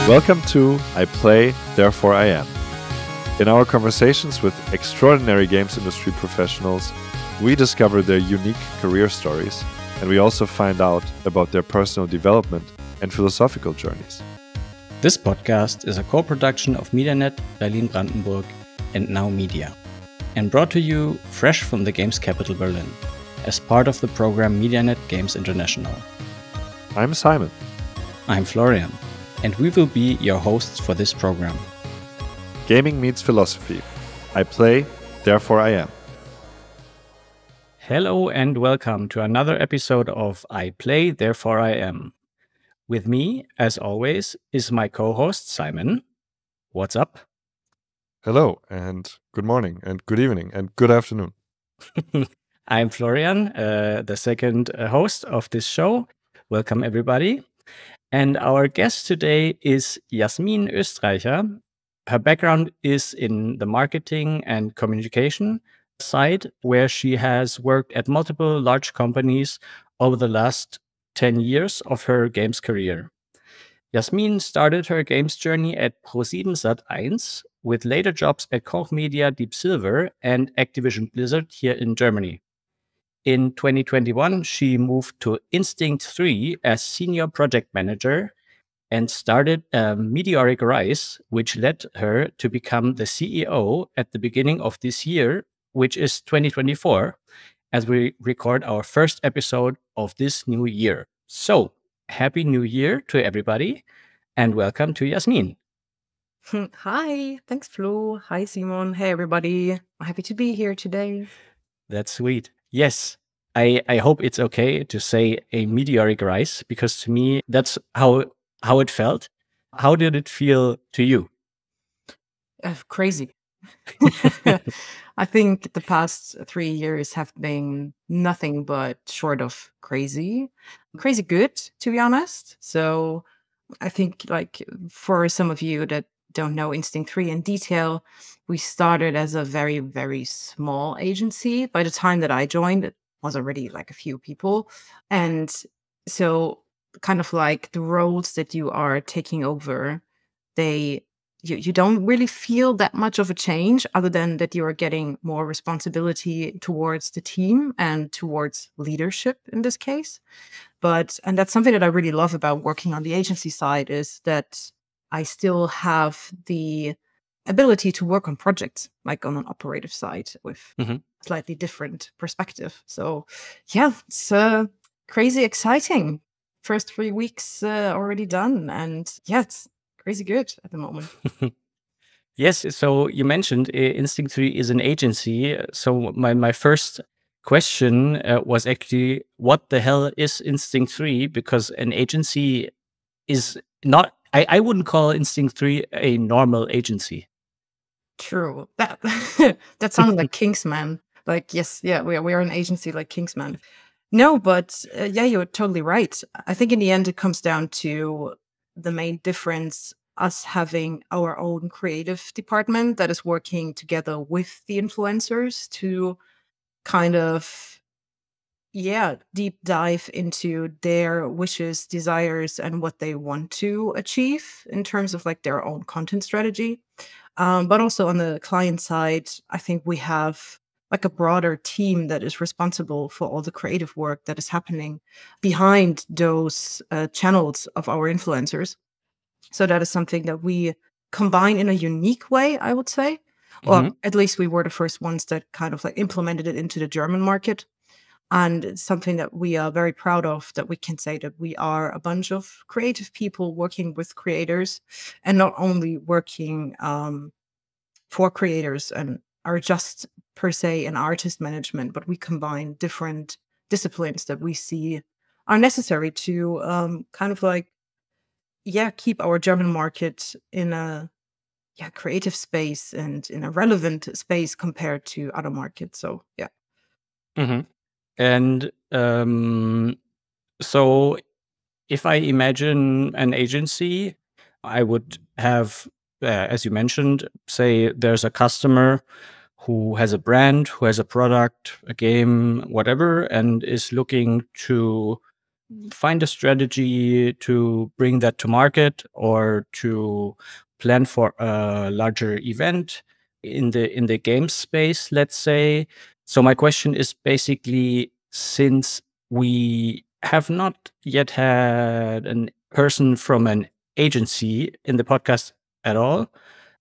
Welcome to I Play, Therefore I Am. In our conversations with extraordinary games industry professionals, we discover their unique career stories, and we also find out about their personal development and philosophical journeys. This podcast is a co-production of MediaNet, Berlin-Brandenburg, and Now Media, and brought to you fresh from the games capital Berlin, as part of the program MediaNet Games International. I'm Simon. I'm Florian, and we will be your hosts for this program. Gaming meets philosophy. I play, therefore I am. Hello and welcome to another episode of I Play, Therefore I Am. With me, as always, is my co-host Simon. What's up? Hello, and good morning, and good evening, and good afternoon. I'm Florian, the second host of this show. Welcome, everybody. And our guest today is Jasmin Oestreicher. Her background is in the marketing and communication side, where she has worked at multiple large companies over the last 10 years of her games career. Jasmin started her games journey at ProSieben Sat.1, with later jobs at Koch Media, Deep Silver, and Activision Blizzard here in Germany. In 2021, she moved to Instinct 3 as Senior Project Manager and started a meteoric rise, which led her to become the CEO at the beginning of this year, which is 2024, as we record our first episode of this new year. So, Happy New Year to everybody, and welcome to Jasmin. Hi, thanks Flo. Hi Simon. Hey everybody. I'm happy to be here today. That's sweet. Yes, I hope it's okay to say a meteoric rise, because to me, that's how it felt. How did it feel to you? Crazy. I think the past 3 years have been nothing but short of crazy. Crazy good, to be honest. So I think, like, for some of you that don't know Instinct 3 in detail, we started as a very, very small agency. By the time that I joined, it was already like a few people. And so kind of like the roles that you are taking over, you don't really feel that much of a change, other than that you are getting more responsibility towards the team and towards leadership in this case. And that's something that I really love about working on the agency side, is that I still have the ability to work on projects, like on an operative side, with slightly different perspective. So yeah, it's crazy exciting. First 3 weeks already done, and yeah, it's crazy good at the moment. Yes, so you mentioned Instinct 3 is an agency. So my first question was actually, what the hell is Instinct 3? Because an agency is not, I wouldn't call Instinct 3 a normal agency. True. That that sounded like Kingsman. Like, yes, yeah, we are an agency like Kingsman. No, but yeah, you're totally right. I think in the end, it comes down to the main difference, us having our own creative department that is working together with the influencers to kind of, deep dive into their wishes, desires, and what they want to achieve in terms of like their own content strategy. But also on the client side, I think we have like a broader team that is responsible for all the creative work that is happening behind those channels of our influencers. So that is something that we combine in a unique way, I would say. Or at least we were the first ones that kind of like implemented it into the German market. And it's something that we are very proud of, that we can say that we are a bunch of creative people working with creators, and not only working for creators and are just per se an artist management, but we combine different disciplines that we see are necessary to kind of like, keep our German market in a creative space and in a relevant space compared to other markets. So, yeah. And so if I imagine an agency, I would have, as you mentioned, say there's a customer who has a brand, who has a product, a game, whatever, and is looking to find a strategy to bring that to market or to plan for a larger event in the game space, let's say. So my question is basically, since we have not yet had a person from an agency in the podcast at all,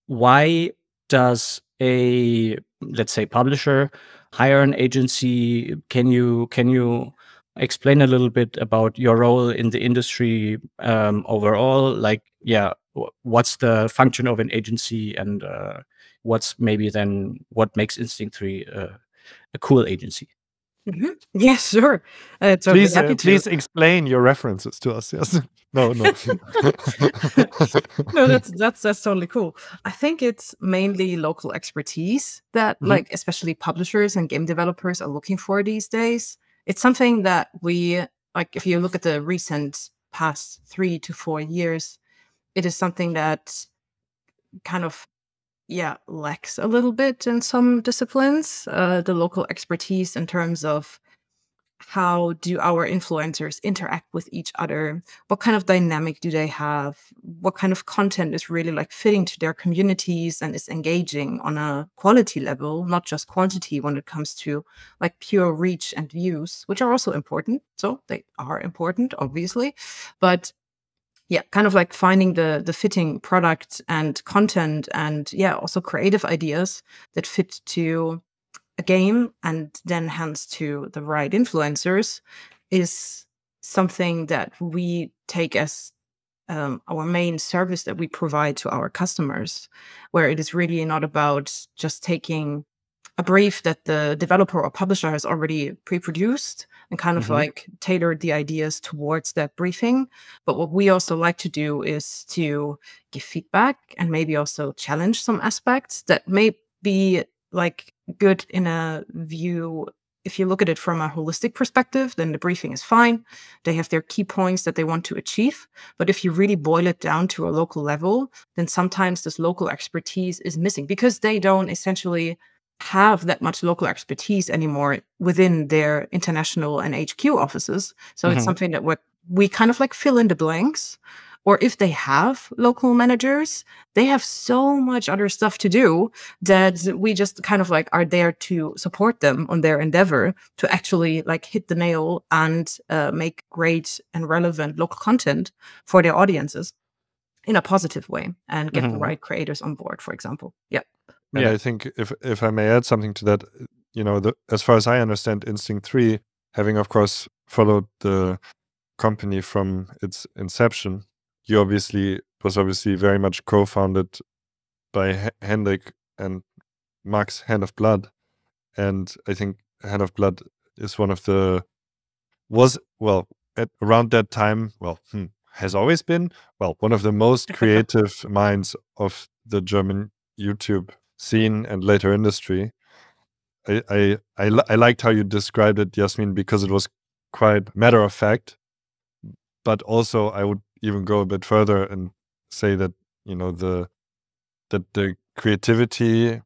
why does a, let's say, publisher hire an agency? Can you explain a little bit about your role in the industry overall? Like, yeah, what's the function of an agency, and what's maybe then what makes Instinct 3 a cool agency? Yeah, sure. Totally Please, happy to. please explain your references to us. Yes. No. No, that's totally cool. I think it's mainly local expertise that, like, especially publishers and game developers are looking for these days. It's something that we, like, if you look at the recent past 3 to 4 years, it is something that kind of lacks a little bit in some disciplines. The local expertise in terms of how do our influencers interact with each other? What kind of dynamic do they have? What kind of content is really like fitting to their communities and is engaging on a quality level, not just quantity when it comes to like pure reach and views, which are also important. So they are important, obviously. But yeah, kind of like finding the fitting product and content and also creative ideas that fit to a game and then hence to the right influencers is something that we take as our main service that we provide to our customers, where it is really not about just taking a brief that the developer or publisher has already pre-produced and kind of like tailored the ideas towards that briefing. But what we also like to do is to give feedback and maybe also challenge some aspects that may be like good in a view. If you look at it from a holistic perspective, then the briefing is fine. They have their key points that they want to achieve. But if you really boil it down to a local level, then sometimes this local expertise is missing because they don't essentially have that much local expertise anymore within their international and HQ offices. So it's something that we kind of like fill in the blanks. Or if they have local managers, they have so much other stuff to do that we just kind of like are there to support them on their endeavor to actually like hit the nail and make great and relevant local content for their audiences in a positive way and get the right creators on board, for example. Yeah. And I think if I may add something to that, as far as I understand, Instinct 3, having of course followed the company from its inception, was obviously very much co-founded by Hendrik and Max Hand of Blood. And I think Hand of Blood is one of around that time, has always been, one of the most creative minds of the German YouTube scene and later industry. I liked how you described it, Jasmin, because it was quite matter of fact, but also I would even go a bit further and say that the creativity,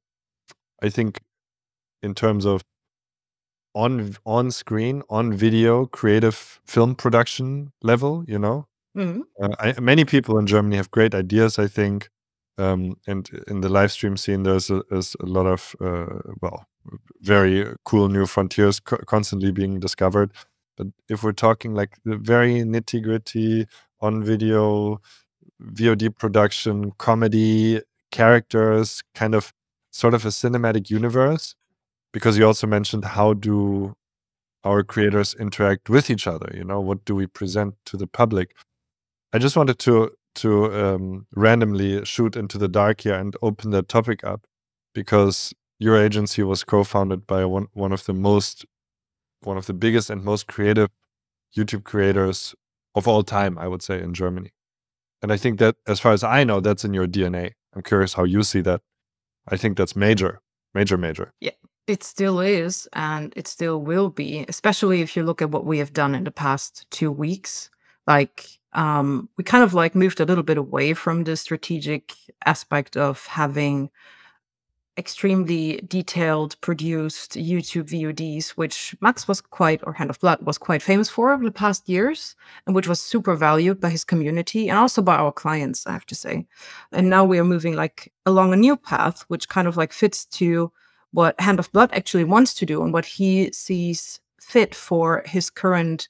I think, in terms of on screen, on video, creative film production level, many people in Germany have great ideas, I think, and in the live stream scene, there's a lot of very cool new frontiers constantly being discovered. But if we're talking like the very nitty gritty on video, VOD production, comedy, characters, kind of sort of a cinematic universe, because you also mentioned how do our creators interact with each other, what do we present to the public? I just wanted to randomly shoot into the dark here and open that topic up, because your agency was co-founded by one of the biggest and most creative YouTube creators of all time, I would say, in Germany. And I think that, as far as I know, that's in your DNA. I'm curious how you see that. I think that's major. Yeah, it still is, and it still will be, especially if you look at what we have done in the past 2 weeks. Like, we kind of like moved a little bit away from the strategic aspect of having extremely detailed produced YouTube VODs, which Max was quite, or Hand of Blood was quite famous for over the past years, and which was super valued by his community and also by our clients, I have to say. And now we are moving like along a new path, which kind of like fits to what Hand of Blood actually wants to do and what he sees fit for his current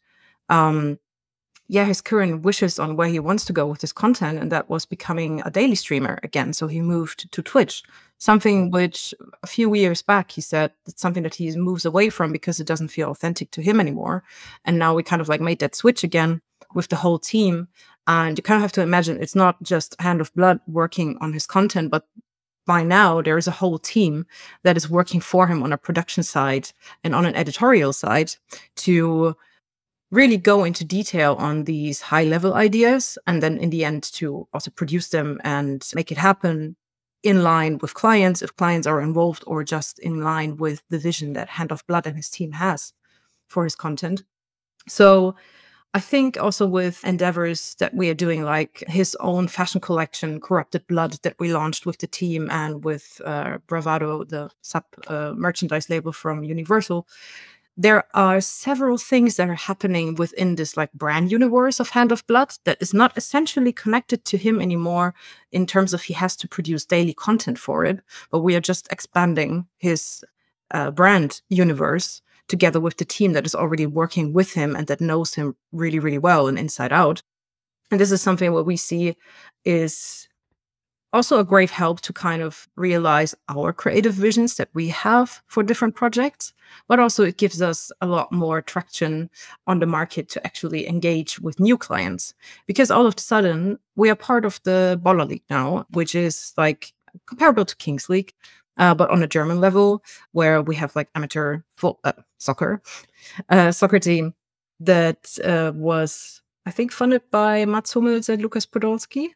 his current wishes on where he wants to go with his content, and that was becoming a daily streamer again. So he moved to Twitch, something which a few years back he said it's something that he moves away from because it doesn't feel authentic to him anymore. And now we kind of like made that switch again with the whole team. And you kind of have to imagine it's not just Hand of Blood working on his content, but by now there is a whole team that is working for him on a production side and on an editorial side to really go into detail on these high level ideas, and then in the end to also produce them and make it happen in line with clients, if clients are involved, or just in line with the vision that Hand of Blood and his team has for his content. So I think also with endeavors that we are doing, like his own fashion collection, Corrupted Blood, that we launched with the team, and with Bravado, the sub merchandise label from Universal, there are several things that are happening within this like brand universe of Hand of Blood that is not essentially connected to him anymore in terms of he has to produce daily content for it, but we are just expanding his brand universe together with the team that is already working with him and that knows him really, really well and inside out. And this is something what we see is also a great help to kind of realize our creative visions that we have for different projects, but also it gives us a lot more traction on the market to actually engage with new clients. Because all of a sudden, we are part of the Baller League now, which is like comparable to Kings League, but on a German level, where we have like amateur soccer team that was, I think, funded by Mats Hummels and Lukas Podolski.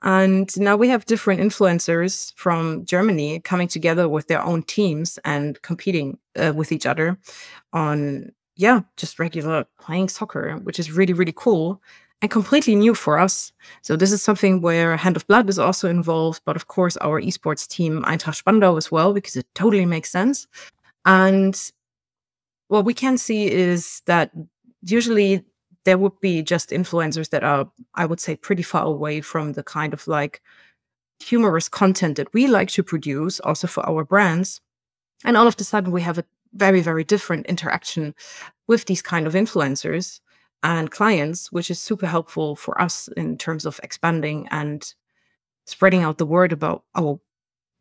And now we have different influencers from Germany coming together with their own teams and competing with each other on, just regular playing soccer, which is really, really cool and completely new for us. So this is something where Hand of Blood is also involved, but of course our esports team, Eintracht Spandau, as well, because it totally makes sense. And what we can see is that usually there would be just influencers that are, I would say, pretty far away from the kind of like humorous content that we like to produce also for our brands. And all of a sudden we have a very, very different interaction with these kind of influencers and clients, which is super helpful for us in terms of expanding and spreading out the word about our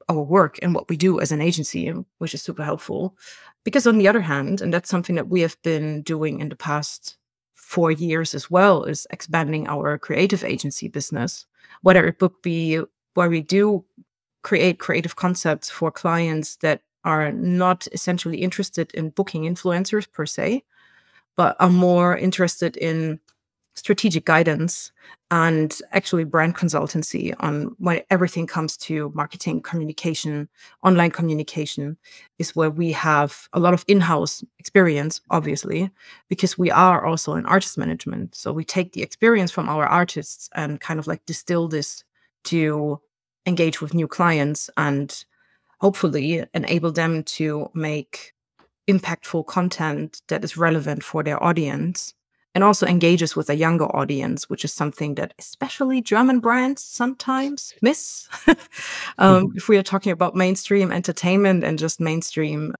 work and what we do as an agency, which is super helpful. Because on the other hand, and that's something that we have been doing in the past 4 years as well, is expanding our creative agency business, whether it would be where we do create creative concepts for clients that are not essentially interested in booking influencers per se, but are more interested in strategic guidance and actually brand consultancy on when everything comes to marketing, communication, online communication, is where we have a lot of in-house experience, obviously, because we are also in artist management. So we take the experience from our artists and kind of like distill this to engage with new clients and hopefully enable them to make impactful content that is relevant for their audience and also engages with a younger audience, which is something that especially German brands sometimes miss. If we are talking about mainstream entertainment and just mainstream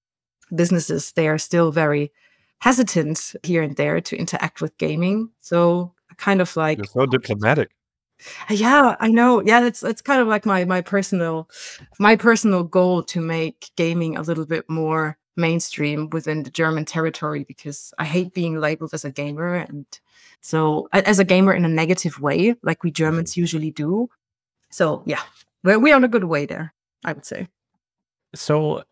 businesses, they are still very hesitant here and there to interact with gaming. So kind of like... You're so diplomatic. Yeah, I know. Yeah, it's kind of like my personal goal to make gaming a little bit more mainstream within the German territory, because I hate being labeled as a gamer, and so as a gamer in a negative way, like we Germans usually do. So yeah, we're on a good way there, I would say. So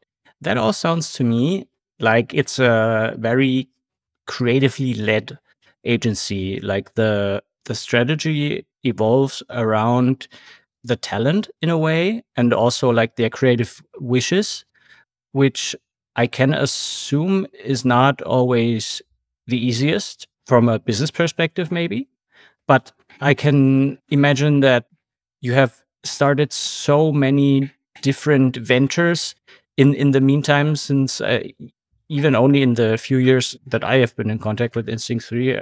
that all sounds to me like it's a very creatively led agency. Like the strategy evolves around the talent in a way, and also like their creative wishes, which I can assume is not always the easiest from a business perspective, maybe. But I can imagine that you have started so many different ventures in the meantime, since even only in the few years that I have been in contact with Instinct 3,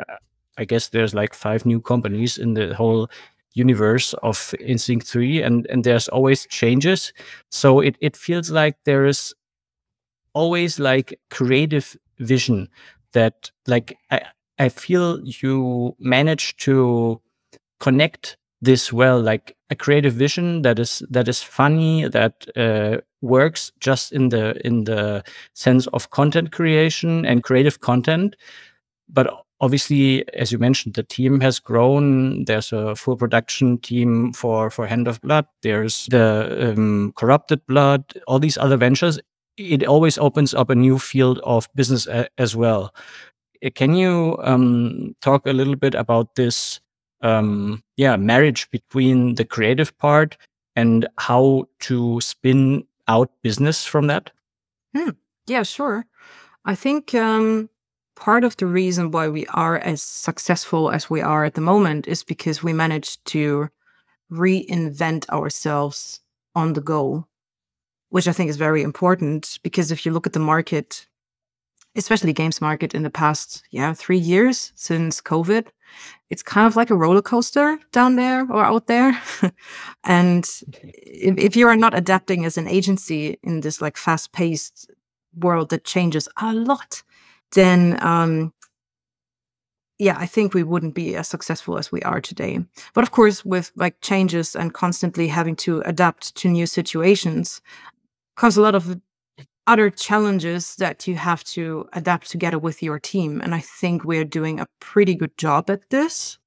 I guess there's like 5 new companies in the whole universe of Instinct 3, and there's always changes. So it feels like there is always like creative vision that like I feel you manage to connect this well, like a creative vision that is funny, that works just in the sense of content creation and creative content. But obviously, as you mentioned, the team has grown. There's a full production team for Hand of Blood. There's the Corrupted Blood, all these other ventures. It always opens up a new field of business as well. Can you talk a little bit about this marriage between the creative part and how to spin out business from that? Yeah, sure. I think part of the reason why we are as successful as we are at the moment is because we managed to reinvent ourselves on the go, which I think is very important, because if you look at the market, especially games market in the past 3 years since COVID, it's kind of like a roller coaster down there or out there. And if you are not adapting as an agency in this like fast-paced world that changes a lot, then I think we wouldn't be as successful as we are today. But of course, with like changes and constantly having to adapt to new situations comes a lot of other challenges that you have to adapt together with your team. And I think we're doing a pretty good job at this,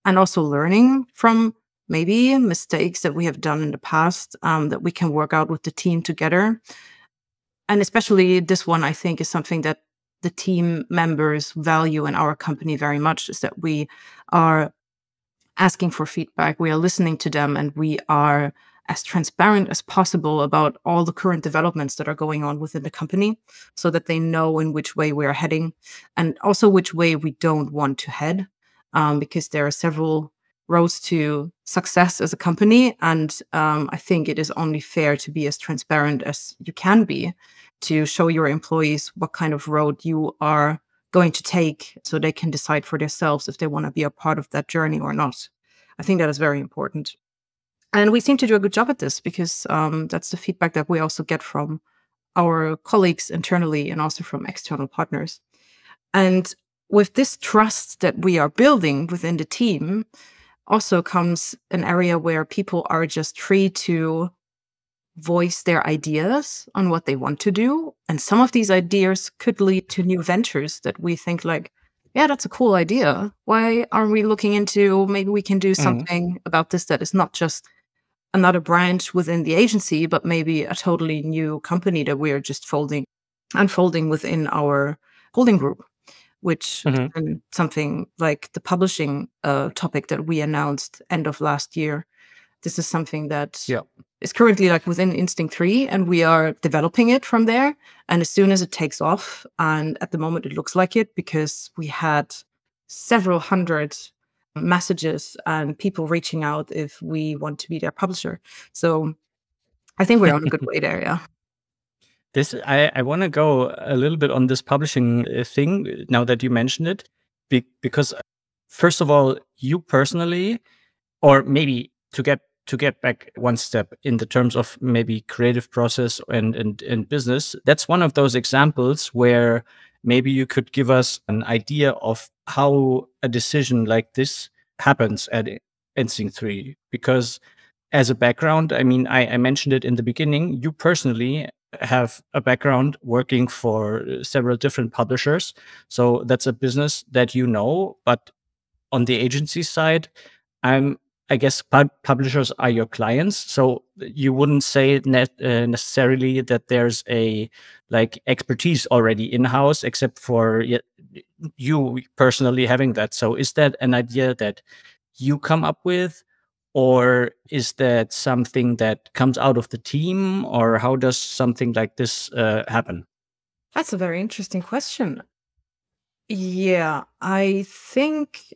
and also learning from maybe mistakes that we have done in the past that we can work out with the team together. And especially this one, I think, is something that the team members value in our company very much, is that we are asking for feedback, we are listening to them, and we are as transparent as possible about all the current developments that are going on within the company, so that they know in which way we are heading, and also which way we don't want to head, because there are several roads to success as a company. And I think it is only fair to be as transparent as you can be, to show your employees what kind of road you are going to take, so they can decide for themselves if they want to be a part of that journey or not. I think that is very important. And we seem to do a good job at this, because that's the feedback that we also get from our colleagues internally and also from external partners. And with this trust that we are building within the team also comes an area where people are just free to voice their ideas on what they want to do. And some of these ideas could lead to new ventures that we think like, yeah, that's a cool idea. Why aren't we looking into, maybe we can do something about this that is not just another branch within the agency, but maybe a totally new company that we are just unfolding within our holding group, which is something like the publishing topic that we announced end of last year. This is something that is currently like within Instinct 3, and we are developing it from there. And as soon as it takes off, and at the moment it looks like it, because we had several hundred messages and people reaching out if we want to be their publisher. So I think we're on a good way there, yeah. I want to go a little bit on this publishing thing now that you mentioned it, because first of all, you personally, or maybe to get back one step in the terms of maybe creative process and business, that's one of those examples where maybe you could give us an idea of how a decision like this happens at Instinct 3. Because as a background, I mean, I mentioned it in the beginning, you personally have a background working for several different publishers. So that's a business that you know. But on the agency side, I guess publishers are your clients, so you wouldn't say necessarily that there's a like expertise already in-house, except for you personally having that. So is that an idea that you come up with, or is that something that comes out of the team, or how does something like this happen? That's a very interesting question. Yeah, I think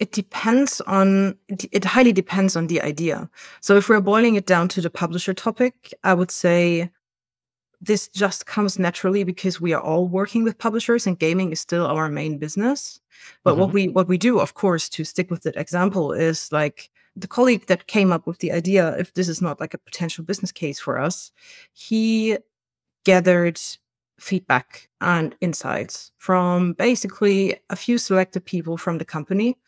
it highly depends on the idea. So if we're boiling it down to the publisher topic, I would say this just comes naturally because we are all working with publishers and gaming is still our main business. But what we do, of course, to stick with that example, is like the colleague that came up with the idea, if this is not like a potential business case for us, he gathered feedback and insights from basically a few selected people from the company,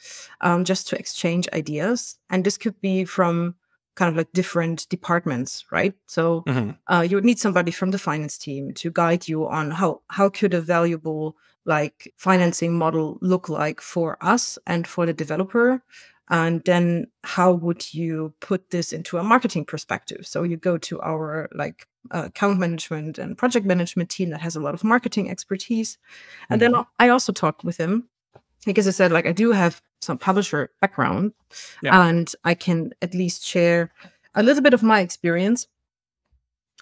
just to exchange ideas. And this could be from kind of like different departments, right? So you would need somebody from the finance team to guide you on how could a valuable like financing model look like for us and for the developer. And then how would you put this into a marketing perspective? So you go to our like account management and project management team that has a lot of marketing expertise. And then I also talked with him because I said, like, I do have some publisher background and I can at least share a little bit of my experience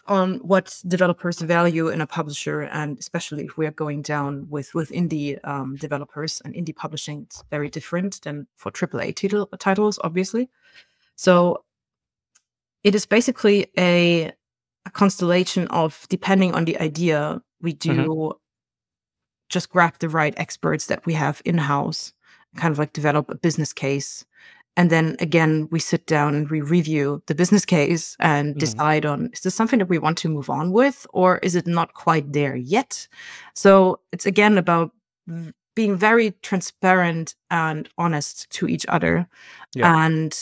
on what developers value in a publisher, and especially if we are going down with indie developers and indie publishing, it's very different than for AAA titles, obviously. So it is basically a constellation of, depending on the idea, we do just grab the right experts that we have in-house, kind of like develop a business case. And then again, we sit down and we review the business case and decide on, is this something that we want to move on with, or is it not quite there yet? So it's again about being very transparent and honest to each other. And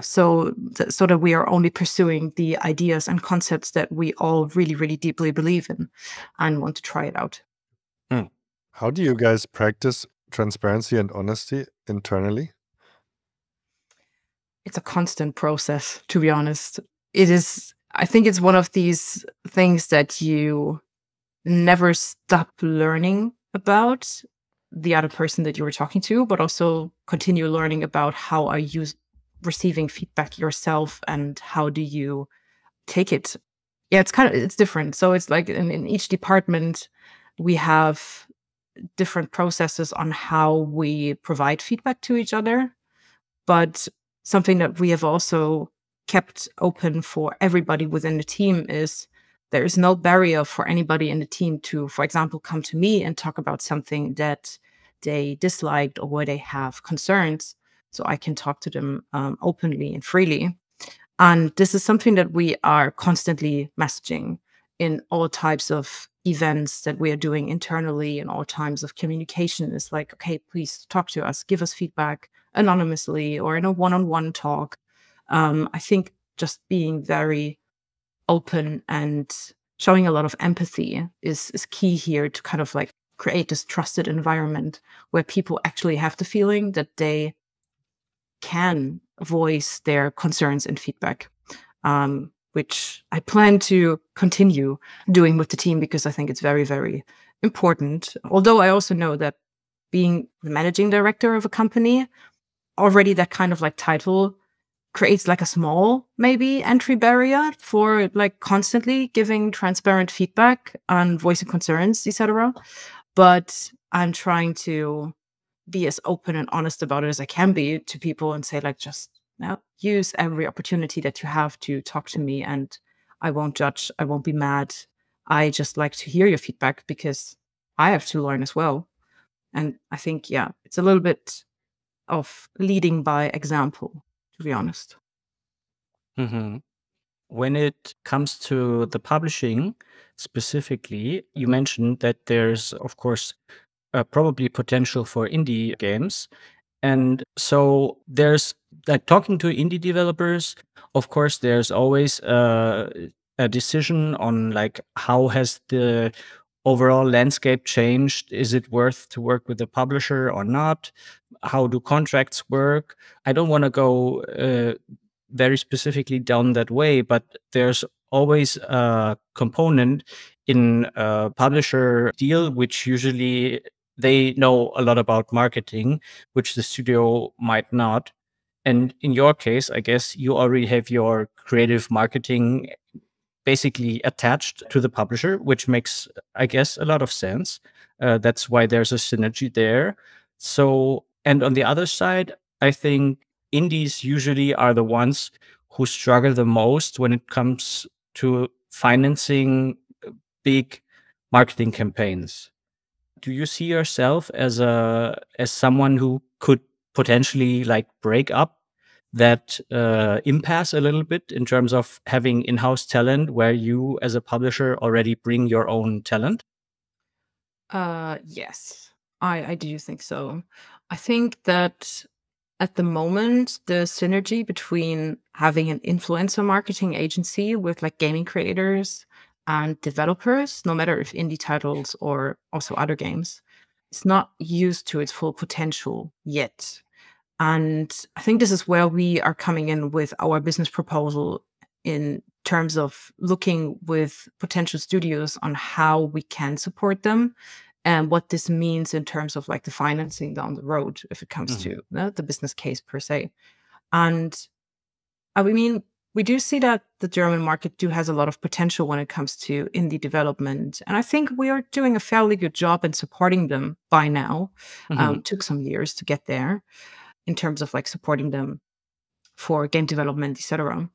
so that we are only pursuing the ideas and concepts that we all really, really deeply believe in and want to try it out. How do you guys practice transparency and honesty internally? It's a constant process, to be honest. I think it's one of these things that you never stop learning about the other person that you were talking to, but also continue learning about how are you receiving feedback yourself and how do you take it. Yeah, it's different. So it's like in each department, we have different processes on how we provide feedback to each other. But something that we have also kept open for everybody within the team is there is no barrier for anybody in the team to, for example, come to me and talk about something that they disliked or where they have concerns. So I can talk to them openly and freely. And this is something that we are constantly messaging in all types of events that we are doing internally and all times of communication. Is like, okay, please talk to us, give us feedback anonymously or in a one-on-one talk. I think just being very open and showing a lot of empathy is key here to kind of like create this trusted environment where people actually have the feeling that they can voice their concerns and feedback, which I plan to continue doing with the team because I think it's very, very important. Although I also know that being the managing director of a company, already that kind of like title creates like a small maybe entry barrier for like constantly giving transparent feedback and voicing concerns, etc. But I'm trying to be as open and honest about it as I can be to people and say, like, just use every opportunity that you have to talk to me, and I won't judge, I won't be mad. I just like to hear your feedback because I have to learn as well. And I think, it's a little bit of leading by example, to be honest. When it comes to the publishing specifically, you mentioned that there's, of course, probably potential for indie games. And so there's like talking to indie developers, of course, there's always a decision on like how has the overall landscape changed? Is it worth to work with a publisher or not? How do contracts work? I don't want to go very specifically down that way, but there's always a component in a publisher deal, which usually they know a lot about marketing, which the studio might not. And in your case, I guess you already have your creative marketing basically attached to the publisher, which makes, I guess, a lot of sense. That's why there's a synergy there. So And on the other side, I think indies usually are the ones who struggle the most when it comes to financing big marketing campaigns. Do you see yourself as someone who could potentially like break up that impasse a little bit in terms of having in-house talent where you as a publisher already bring your own talent? Yes, I do think so. I think that at the moment, the synergy between having an influencer marketing agency with like gaming creators and developers, no matter if indie titles or also other games, is not used to its full potential yet. And I think this is where we are coming in with our business proposal in terms of looking with potential studios on how we can support them and what this means in terms of like the financing down the road if it comes to the business case per se. And I mean, we do see that the German market has a lot of potential when it comes to indie development. And I think we are doing a fairly good job in supporting them by now. Took some years to get there in terms of like supporting them for game development, etc.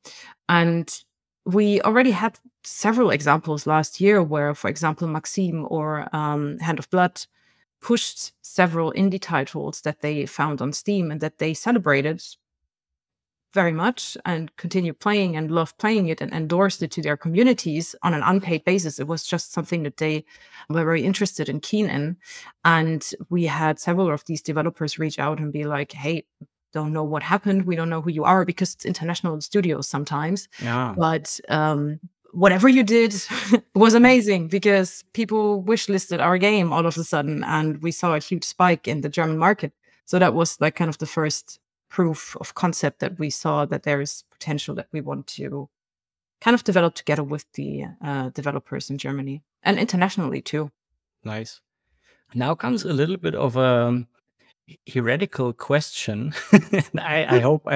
And we already had several examples last year where, for example, Maxim or Hand of Blood pushed several indie titles that they found on Steam and that they celebrated very much and continued playing and loved playing it and endorsed it to their communities on an unpaid basis. It was just something that they were very interested and keen in. And we had several of these developers reach out and be like, hey, don't know what happened. We don't know who you are, because it's international studios sometimes. Yeah. But whatever you did was amazing, because people wishlisted our game all of a sudden and we saw a huge spike in the German market. So that was like kind of the first proof of concept that we saw that there is potential that we want to kind of develop together with the developers in Germany and internationally too. Nice. Now comes a little bit of a heretical question. I hope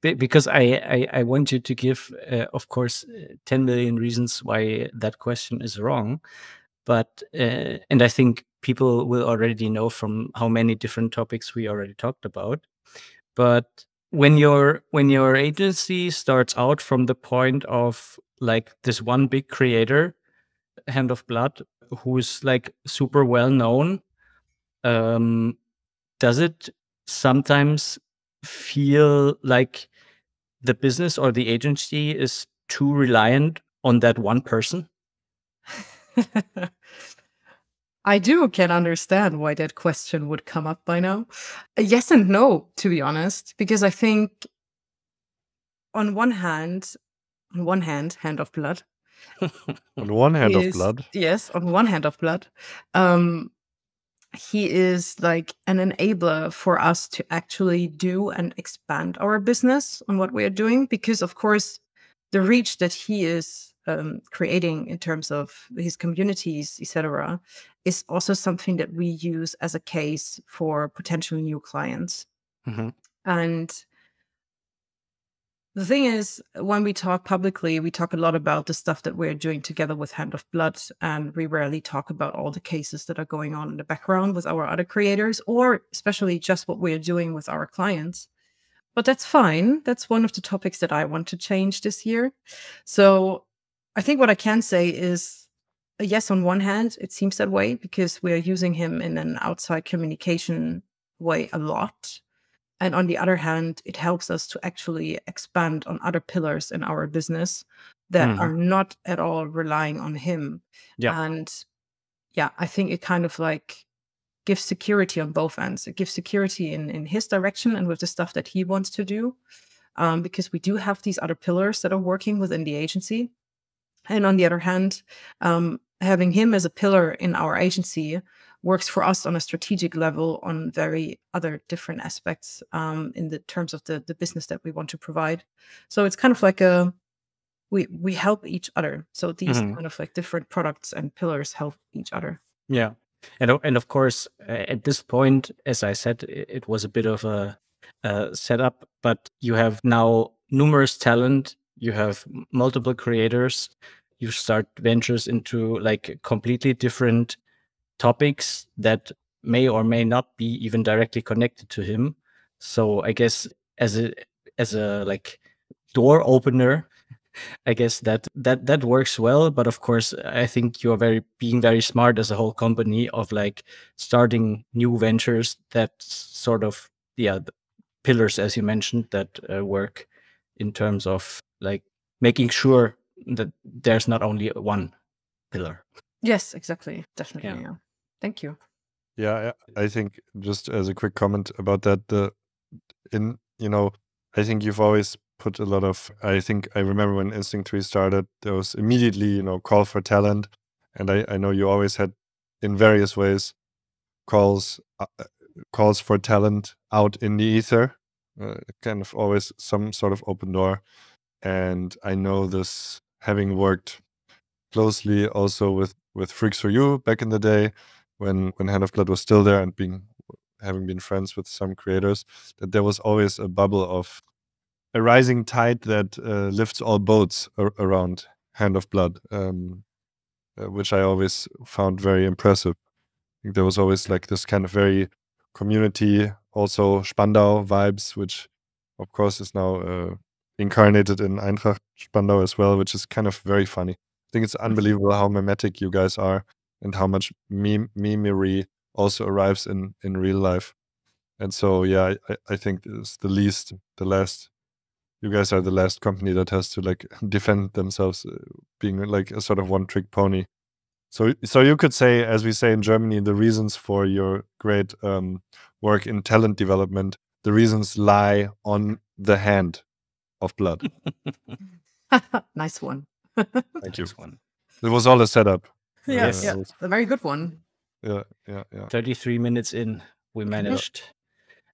because I want you to give, of course, 10 million reasons why that question is wrong. But and I think people will already know from how many different topics we already talked about. But when your agency starts out from the point of like this one big creator, Hand of Blood, who's like super well known, does it sometimes feel like the business or the agency is too reliant on that one person? I can understand why that question would come up by now. Yes and no, to be honest, because I think on one hand, Hand of Blood. On one hand of blood. Yes, on one hand of blood. He is like an enabler for us to actually do and expand our business on what we are doing, because of course the reach that he is creating in terms of his communities, etc., is also something that we use as a case for potential new clients. And the thing is, when we talk publicly, we talk a lot about the stuff that we're doing together with Hand of Blood, and we rarely talk about all the cases that are going on in the background with our other creators, or especially just what we're doing with our clients. But that's fine. That's one of the topics that I want to change this year. So I think what I can say is, yes, on one hand, it seems that way because we're using him in an outside communication way a lot. And on the other hand, it helps us to actually expand on other pillars in our business that are not at all relying on him. Yeah. And yeah, I think it kind of like gives security on both ends. It gives security in his direction and with the stuff that he wants to do, because we do have these other pillars that are working within the agency. And on the other hand, having him as a pillar in our agency works for us on a strategic level on very other different aspects in the terms of the business that we want to provide. So it's kind of like we help each other. So these kind of like different products and pillars help each other. Yeah. And of course, at this point, as I said, it was a bit of a setup, but you have now numerous talent, you have multiple creators, you start ventures into like completely different topics that may or may not be even directly connected to him. So I guess as a like door opener, I guess that works well. But of course, I think you're being very smart as a whole company of like starting new ventures that sort of the pillars, as you mentioned, that work in terms of like making sure that there's not only one pillar. Yes, exactly. Definitely. Yeah. Yeah. Thank you. Yeah, I think just as a quick comment about that, I think you've always put a lot of. I think I remember when Instinct 3 started, there was immediately, call for talent, and I know you always had, in various ways, calls for talent out in the ether, kind of always some sort of open door. And I know this, having worked closely also with Freaks for You back in the day, when Hand of Blood was still there, and having been friends with some creators, that there was always a bubble of a rising tide that lifts all boats around Hand of Blood, which I always found very impressive. I think there was always like this kind of very community, also Spandau vibes, which of course is now incarnated in Eintracht Spandau as well, which is kind of very funny. I think it's unbelievable how mimetic you guys are, and how much memery also arrives in real life. And so, yeah, I think it's the last. You guys are the last company that has to like defend themselves, being like a sort of one-trick pony. So you could say, as we say in Germany, the reasons for your great work in talent development, the reasons lie on the hand of blood. Nice one. Thank you. It was all a setup. Yes, yeah, a very good one. Yeah. 33 minutes in, we managed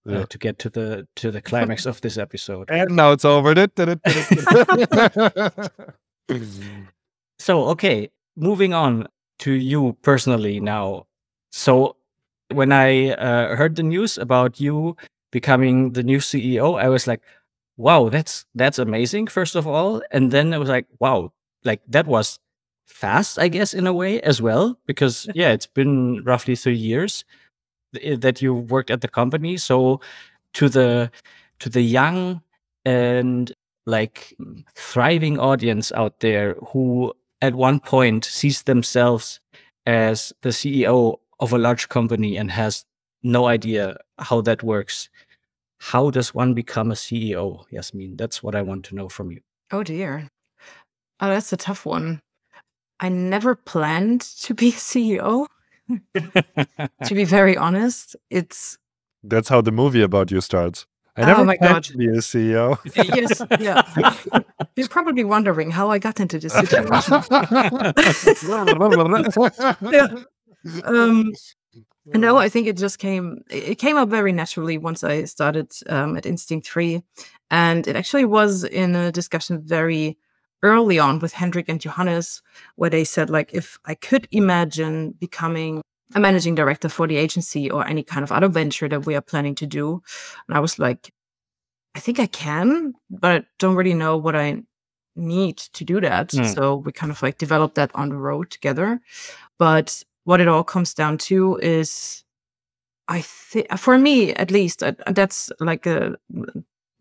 to get to the climax of this episode. And now it's over. So, okay, moving on to you personally now. So when I heard the news about you becoming the new CEO, I was like, wow, that's amazing, first of all. And then I was like, wow, like that was fast, I guess, in a way as well, because yeah, it's been roughly 3 years that you worked at the company. So to the young and like thriving audience out there who at one point sees themselves as the CEO of a large company and has no idea how that works, how does one become a CEO, Jasmin? That's what I want to know from you. Oh dear. Oh, that's a tough one. I never planned to be a CEO. To be very honest, that's how the movie about you starts. I Oh never my planned God. to be a CEO. Yes, yeah. You're probably wondering how I got into this situation. Yeah. No, I think it came up very naturally once I started at Instinct 3. And it actually was in a discussion very early on with Hendrik and Johannes, where they said, like, if I could imagine becoming a managing director for the agency or any kind of other venture that we are planning to do. And I was like, I think I can, but I don't really know what I need to do that. So we kind of like developed that on the road together. But what it all comes down to is, I think, for me at least, that's like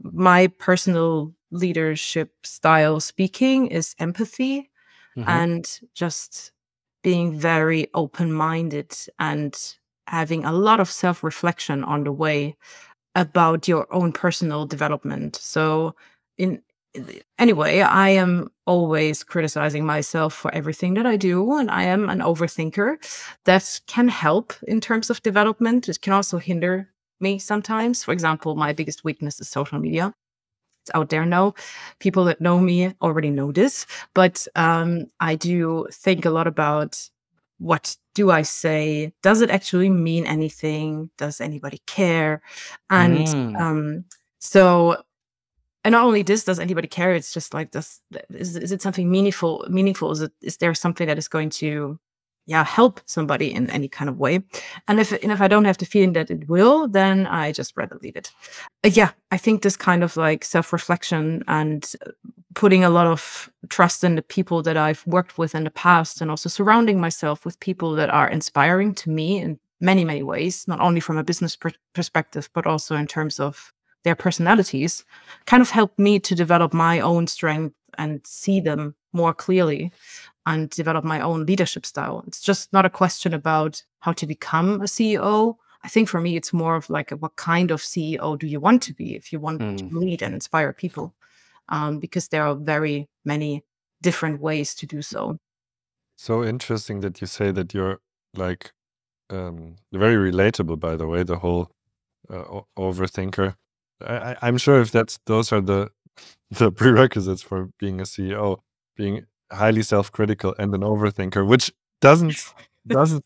my personal leadership style speaking is empathy and just being very open-minded and having a lot of self-reflection on the way about your own personal development. So anyway, I am always criticizing myself for everything that I do, and I am an overthinker. That can help in terms of development. It can also hinder me sometimes. For example, my biggest weakness is social media. It's out there now. People that know me already know this, but I do think a lot about, what do I say? Does it actually mean anything? Does anybody care? And so, and not only this, does anybody care? It's just like, is it something meaningful? Is there something that is going to, help somebody in any kind of way? And if I don't have the feeling that it will, then I just rather leave it. I think this kind of like self-reflection and putting a lot of trust in the people that I've worked with in the past, and also surrounding myself with people that are inspiring to me and many, many ways, not only from a business perspective, but also in terms of their personalities, kind of helped me to develop my own strength and see them more clearly and develop my own leadership style. It's just not a question about how to become a CEO. I think for me, it's more of like, what kind of CEO do you want to be if you want to lead and inspire people? Because there are very many different ways to do so. So interesting that you say that you're like very relatable, by the way, the whole overthinker. I'm sure if those are the prerequisites for being a CEO, being highly self-critical and an overthinker, which doesn't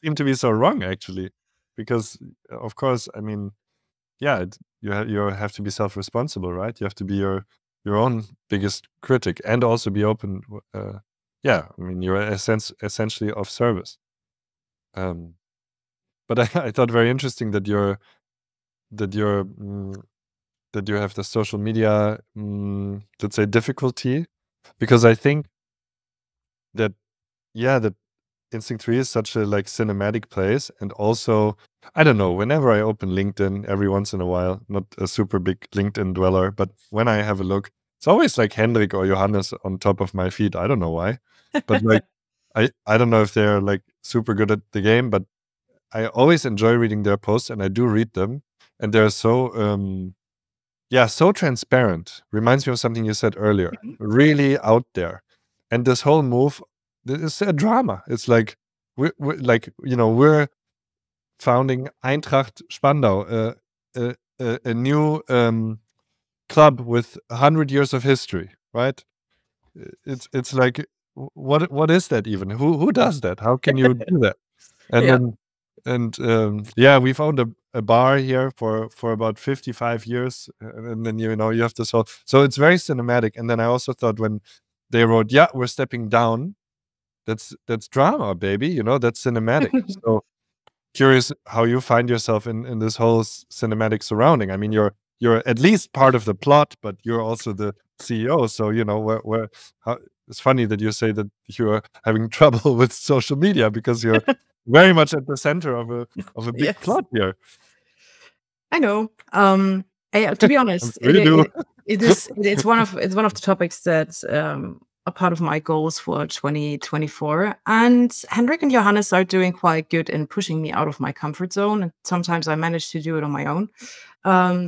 seem to be so wrong, actually, because of course, I mean, yeah, you have to be self-responsible, right? You have to be your own biggest critic and also be open. Yeah, I mean, you're essentially of service. But I thought very interesting that you have the social media, let's say, difficulty, because I think that Instinct 3 is such a like cinematic place, and also I don't know, whenever I open LinkedIn every once in a while, not a super big LinkedIn dweller, but when I have a look, it's always like Hendrik or Johannes on top of my feed. I don't know why, but like I don't know if they're like super good at the game, but I always enjoy reading their posts, and I do read them, and they're so so transparent. Reminds me of something you said earlier. Really out there, and this whole move, it's a drama. It's like we're founding Eintracht Spandau, a new club with 100 years of history, right? It's like, what is that even? Who does that? How can you do that? And then we've owned a bar here for about 55 years, and then you have this whole, so it's very cinematic. And then I also thought when they wrote, we're stepping down, that's drama, baby, that's cinematic. So curious how you find yourself in this whole cinematic surrounding. I mean, you're at least part of the plot, but you're also the CEO. So it's funny that you say that you're having trouble with social media, because you're very much at the center of a big plot here. I know. To be honest, it's one of the topics that are part of my goals for 2024. And Hendrik and Johannes are doing quite good in pushing me out of my comfort zone. And sometimes I manage to do it on my own.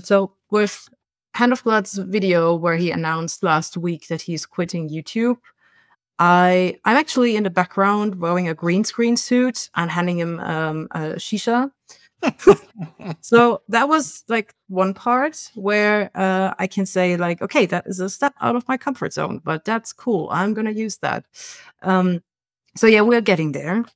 So with Hand of Blood's video where he announced last week that he's quitting YouTube, I'm actually in the background wearing a green screen suit and handing him a shisha. So that was like one part where I can say like, okay, that is a step out of my comfort zone, but that's cool. I'm going to use that. So yeah, we're getting there.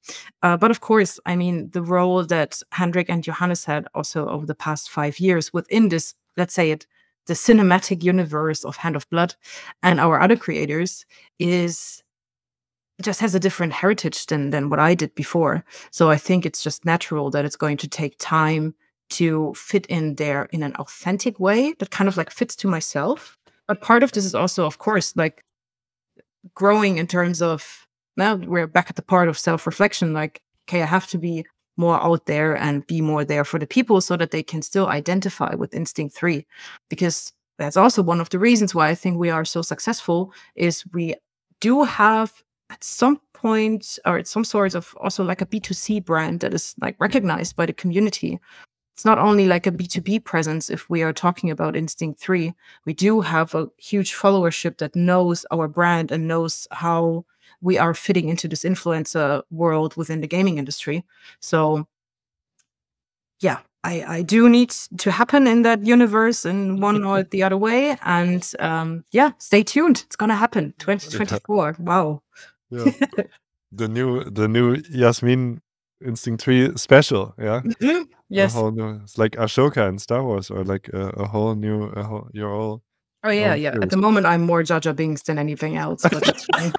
But of course, I mean, the role that Hendrik and Johannes had also over the past 5 years within this, let's say it, the cinematic universe of Hand of Blood and our other creators just has a different heritage than what I did before. So I think it's just natural that it's going to take time to fit in there in an authentic way that kind of like fits to myself. But part of this is also, of course, like growing in terms of, now we're back at the part of self-reflection, like, okay, I have to be more out there and be more there for the people so that they can still identify with Instinct 3. Because that's also one of the reasons why I think we are so successful, is we do have at some point, or at some sort of also like a B2C brand that is like recognized by the community. It's not only like a B2B presence. If we are talking about Instinct 3, we do have a huge followership that knows our brand and knows how we are fitting into this influencer world within the gaming industry. So yeah, I do need to happen in that universe in one or the other way. And stay tuned. It's going to happen. 2024. Wow. Yeah. the new Jasmin Instinct 3 special, yeah. Yes. It's like Ashoka in Star Wars, or like a whole new Oh yeah. series. At the moment, I'm more Jar Jar Binks than anything else, but that's fine.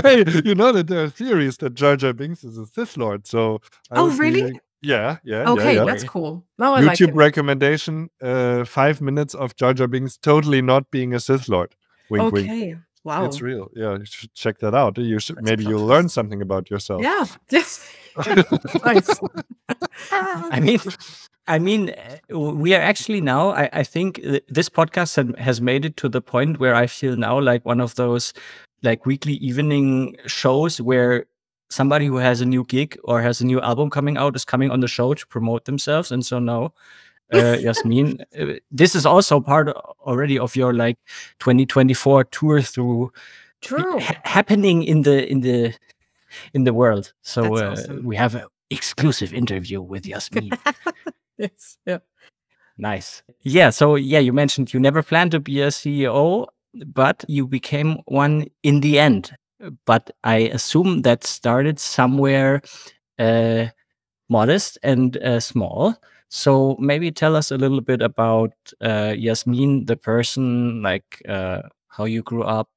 Hey, you know that there are theories that Jar Jar Binks is a Sith Lord, so really? Yeah. Okay, that's cool. Now I YouTube like it. recommendation: 5 minutes of Jar Jar Binks totally not being a Sith Lord. Wink, wink. Okay. Wow. It's real. Yeah, you should check that out. Maybe you'll learn something about yourself. Yeah. Yes. Nice. I mean, we are actually now, I think this podcast has made it to the point where I feel now like one of those like weekly evening shows where somebody who has a new gig or has a new album coming out is coming on the show to promote themselves. And so now, Jasmin, this is also part already of your like 2024 tour through True. happening in the world. So That's awesome. we have an exclusive interview with Jasmin. Yes. Yeah. Nice. Yeah. So yeah, you mentioned you never planned to be a CEO, but you became one in the end. But I assume that started somewhere modest and small. So maybe tell us a little bit about Jasmin, the person, like how you grew up,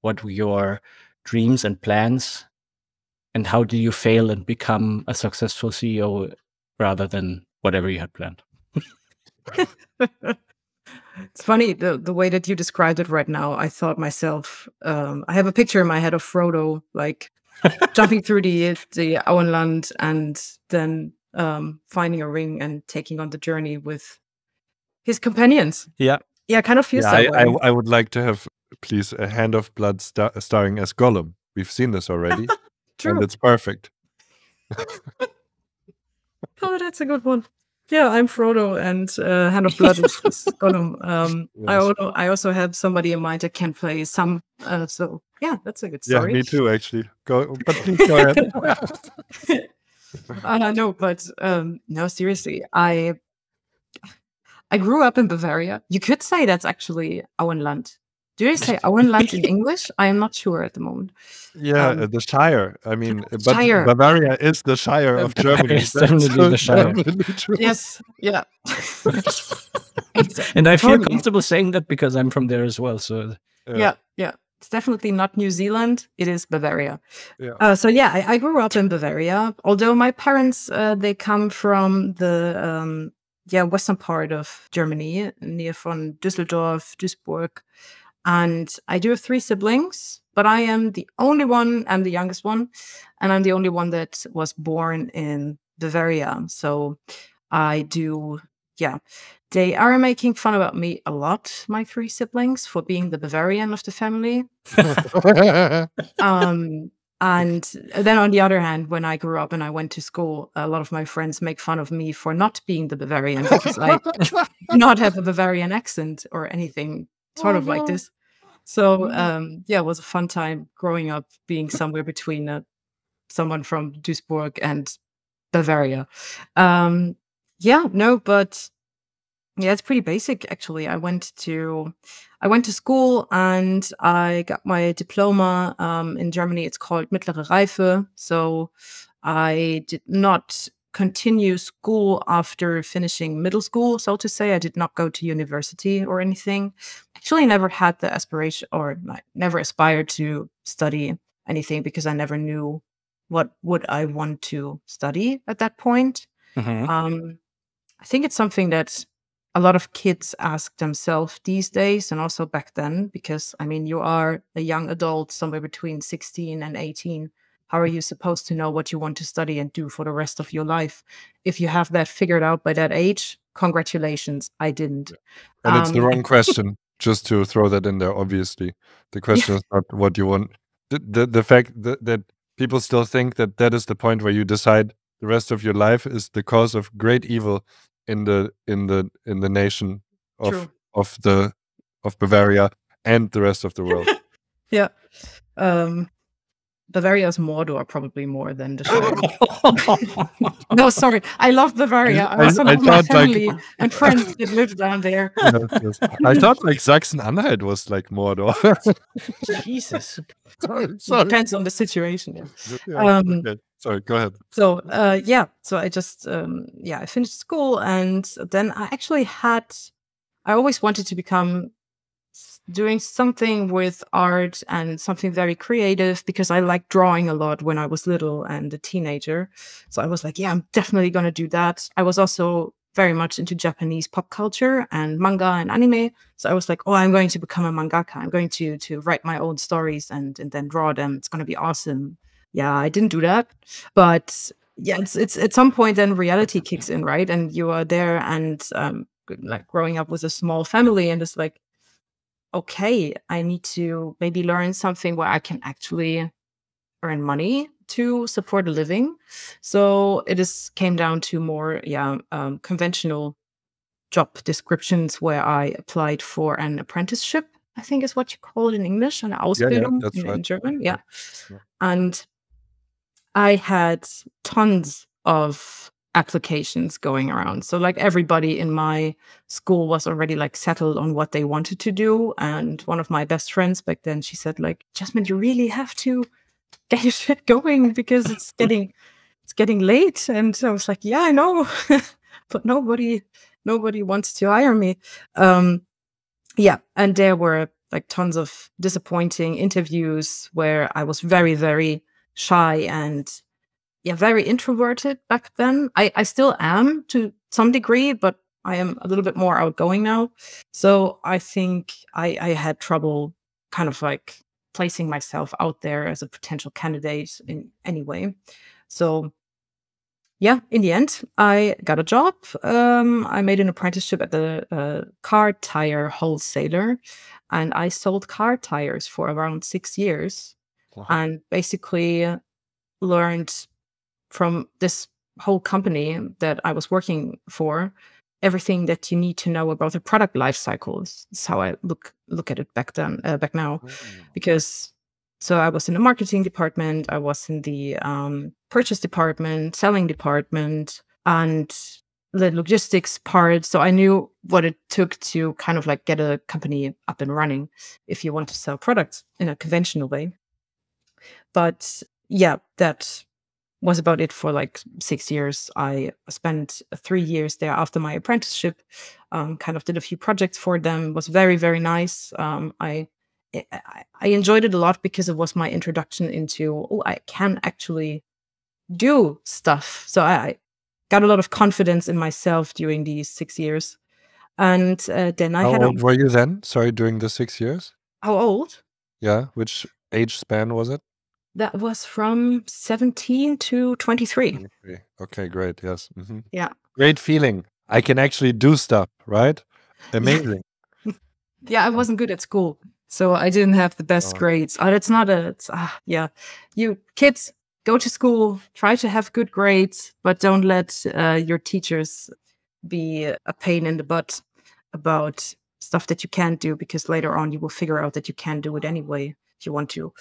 what were your dreams and plans, and how did you fail and become a successful CEO rather than whatever you had planned? It's funny the way that you described it right now. I thought myself, I have a picture in my head of Frodo, like jumping through the Auenland and then finding a ring and taking on the journey with his companions. Yeah. Yeah, kind of feels that way. I would like to have, please, a Hand of Blood starring as Gollum. We've seen this already. True. And it's perfect. Oh, that's a good one. Yeah, I'm Frodo, and Hand of Blood is Gollum. Yes. I also have somebody in mind that can play some. So yeah, that's a good story. Yeah, me too, actually. But please go ahead. No, but no, seriously, I grew up in Bavaria. You could say that's actually Auenland. Do they say Auenland in English? I am not sure at the moment. Yeah, the Shire. I mean, but Shire. Bavaria is the Shire of Germany. It's definitely the Shire. Yes, yeah. And I feel Totally. comfortable saying that because I'm from there as well. So Yeah. It's definitely not New Zealand. It is Bavaria. Yeah. So yeah, I grew up in Bavaria. Although my parents, they come from the western part of Germany, near von Düsseldorf, Duisburg. And I do have 3 siblings, but I am the only one. I'm the youngest one, and I'm the only one that was born in Bavaria. So I do, yeah. They are making fun about me a lot, my 3 siblings, for being the Bavarian of the family. And then on the other hand, when I grew up and I went to school, a lot of my friends make fun of me for not being the Bavarian because I do not have a Bavarian accent or anything sort of like this. So it was a fun time growing up being somewhere between someone from Duisburg and Bavaria. It's pretty basic actually. I went to school and I got my diploma. In Germany, it's called Mittlere Reife. So I did not continue school after finishing middle school, so to say. I did not go to university or anything. Actually, I never had the aspiration, or I never aspired to study anything because I never knew what would I want to study at that point. Mhm. I think it's something that a lot of kids ask themselves these days, and also back then, because I mean, you are a young adult, somewhere between 16 and 18. How are you supposed to know what you want to study and do for the rest of your life? If you have that figured out by that age, congratulations. I didn't. And it's the wrong question, just to throw that in there, obviously. The question is not what you want. The fact that people still think that is the point where you decide the rest of your life is the cause of great evil in the nation True. of Bavaria and the rest of the world. Yeah. Bavaria is Mordor probably more than the Shire. No, sorry. I love Bavaria. I also love my family and friends that live down there. Yes. I thought like Sachsen-Anhalt was like Mordor. Jesus. Sorry. Depends on the situation. Yeah, okay. Sorry, go ahead. So so I just I finished school, and then I always wanted to become doing something with art and something very creative, because I liked drawing a lot when I was little and a teenager. So I was like, yeah, I'm definitely going to do that. I was also very much into Japanese pop culture and manga and anime. So I was like, oh, I'm going to become a mangaka. I'm going to write my own stories and then draw them. It's going to be awesome. Yeah, I didn't do that. But yeah, it's at some point then reality kicks in, right? And you are there and like growing up with a small family, and it's like, okay, I need to maybe learn something where I can actually earn money to support a living. So it came down to more conventional job descriptions where I applied for an apprenticeship, I think is what you call it in English, an Ausbildung that's in right. German. Yeah. And I had tons of applications going around. So like everybody in my school was already like settled on what they wanted to do. And one of my best friends back then, she said like, Jasmin, you really have to get your shit going because it's getting late. And I was like, yeah, I know, but nobody wants to hire me. Yeah. And there were like tons of disappointing interviews where I was very, very shy and very introverted back then. I still am to some degree, but I am a little bit more outgoing now. So I think I had trouble kind of like placing myself out there as a potential candidate in any way. So yeah, in the end, I got a job. I made an apprenticeship at the car tire wholesaler, and I sold car tires for around 6 years. Wow. And basically learned from this whole company that I was working for everything that you need to know about the product life cycles. That's how I look at it back now. Because so I was in the marketing department, I was in the purchase department, selling department, and the logistics part. So I knew what it took to kind of like get a company up and running if you want to sell products in a conventional way. But yeah, that was about it for like 6 years. I spent 3 years there after my apprenticeship, kind of did a few projects for them. It was very, very nice. I enjoyed it a lot because it was my introduction into, oh, I can actually do stuff. So I got a lot of confidence in myself during these 6 years. And then I How old were you then? Sorry, during the 6 years? How old? Yeah, which age span was it? That was from 17 to 23. Okay, great. Yes. Yeah. Great feeling. I can actually do stuff, right? Amazing. Yeah, I wasn't good at school, so I didn't have the best grades. You kids, go to school, try to have good grades, but don't let your teachers be a pain in the butt about stuff that you can't do, because later on you will figure out that you can do it anyway if you want to.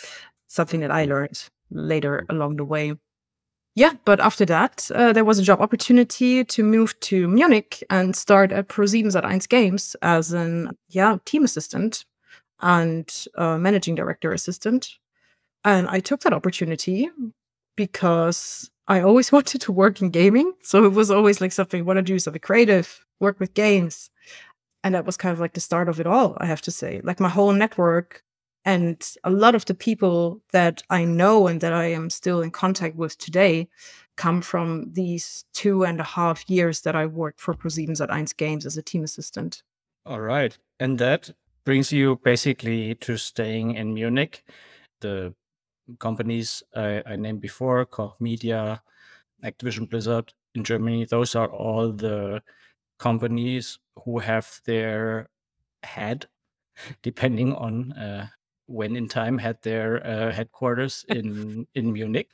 Something that I learned later along the way. Yeah, but after that, there was a job opportunity to move to Munich and start at Pro7 Games as an team assistant and managing director assistant. And I took that opportunity because I always wanted to work in gaming. So it was always like something I want to do, something creative, work with games. And that was kind of like the start of it all, I have to say. Like my whole network and a lot of the people that I know and that I am still in contact with today come from these 2.5 years that I worked for Pro7 Games as a team assistant. All right. And that brings you basically to staying in Munich. The companies I named before, Koch Media, Activision Blizzard in Germany, those are all the companies who have their head, depending on when in time, had their headquarters in Munich.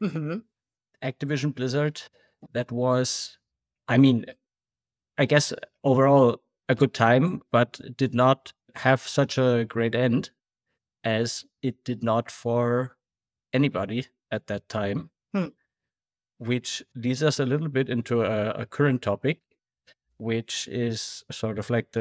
Mm-hmm. Activision Blizzard, that was, I guess overall a good time, but did not have such a great end as it did not for anybody at that time, which leads us a little bit into a current topic, which is sort of like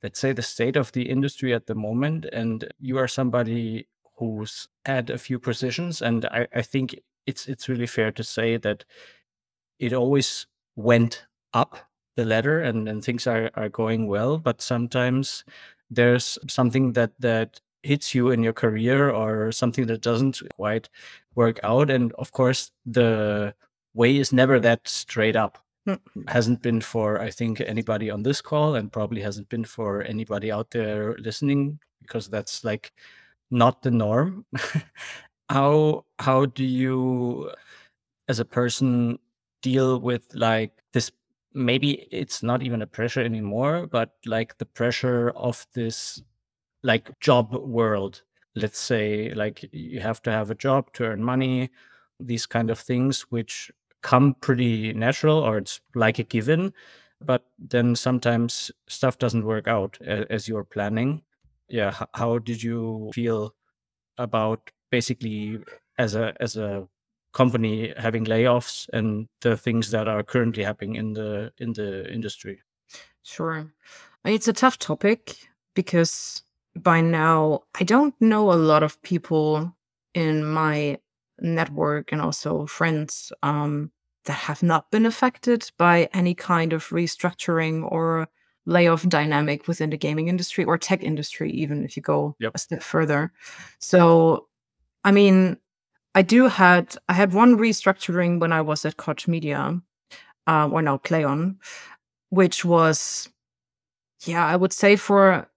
let's say the state of the industry at the moment. And you are somebody who's had a few positions, and I think it's really fair to say that it always went up the ladder and things are going well, but sometimes there's something that hits you in your career or something that doesn't quite work out. And of course, the way is never that straight up. Mm. Hasn't been for, I think, anybody on this call, and probably hasn't been for anybody out there listening, because that's like not the norm. How do you, as a person, deal with like this? Maybe it's not even a pressure anymore, but like the pressure of this like job world. Let's say like you have to have a job to earn money, these kind of things, which come pretty natural, or it's like a given, but then sometimes stuff doesn't work out as you're planning. Yeah, how did you feel about basically as a company having layoffs and the things that are currently happening in the industry? Sure. It's a tough topic because by now I don't know a lot of people in my network and also friends that have not been affected by any kind of restructuring or layoff dynamic within the gaming industry or tech industry, even if you go Yep. a step further. So, I mean, I had one restructuring when I was at Koch Media, or now Playon, which was, yeah, I would say for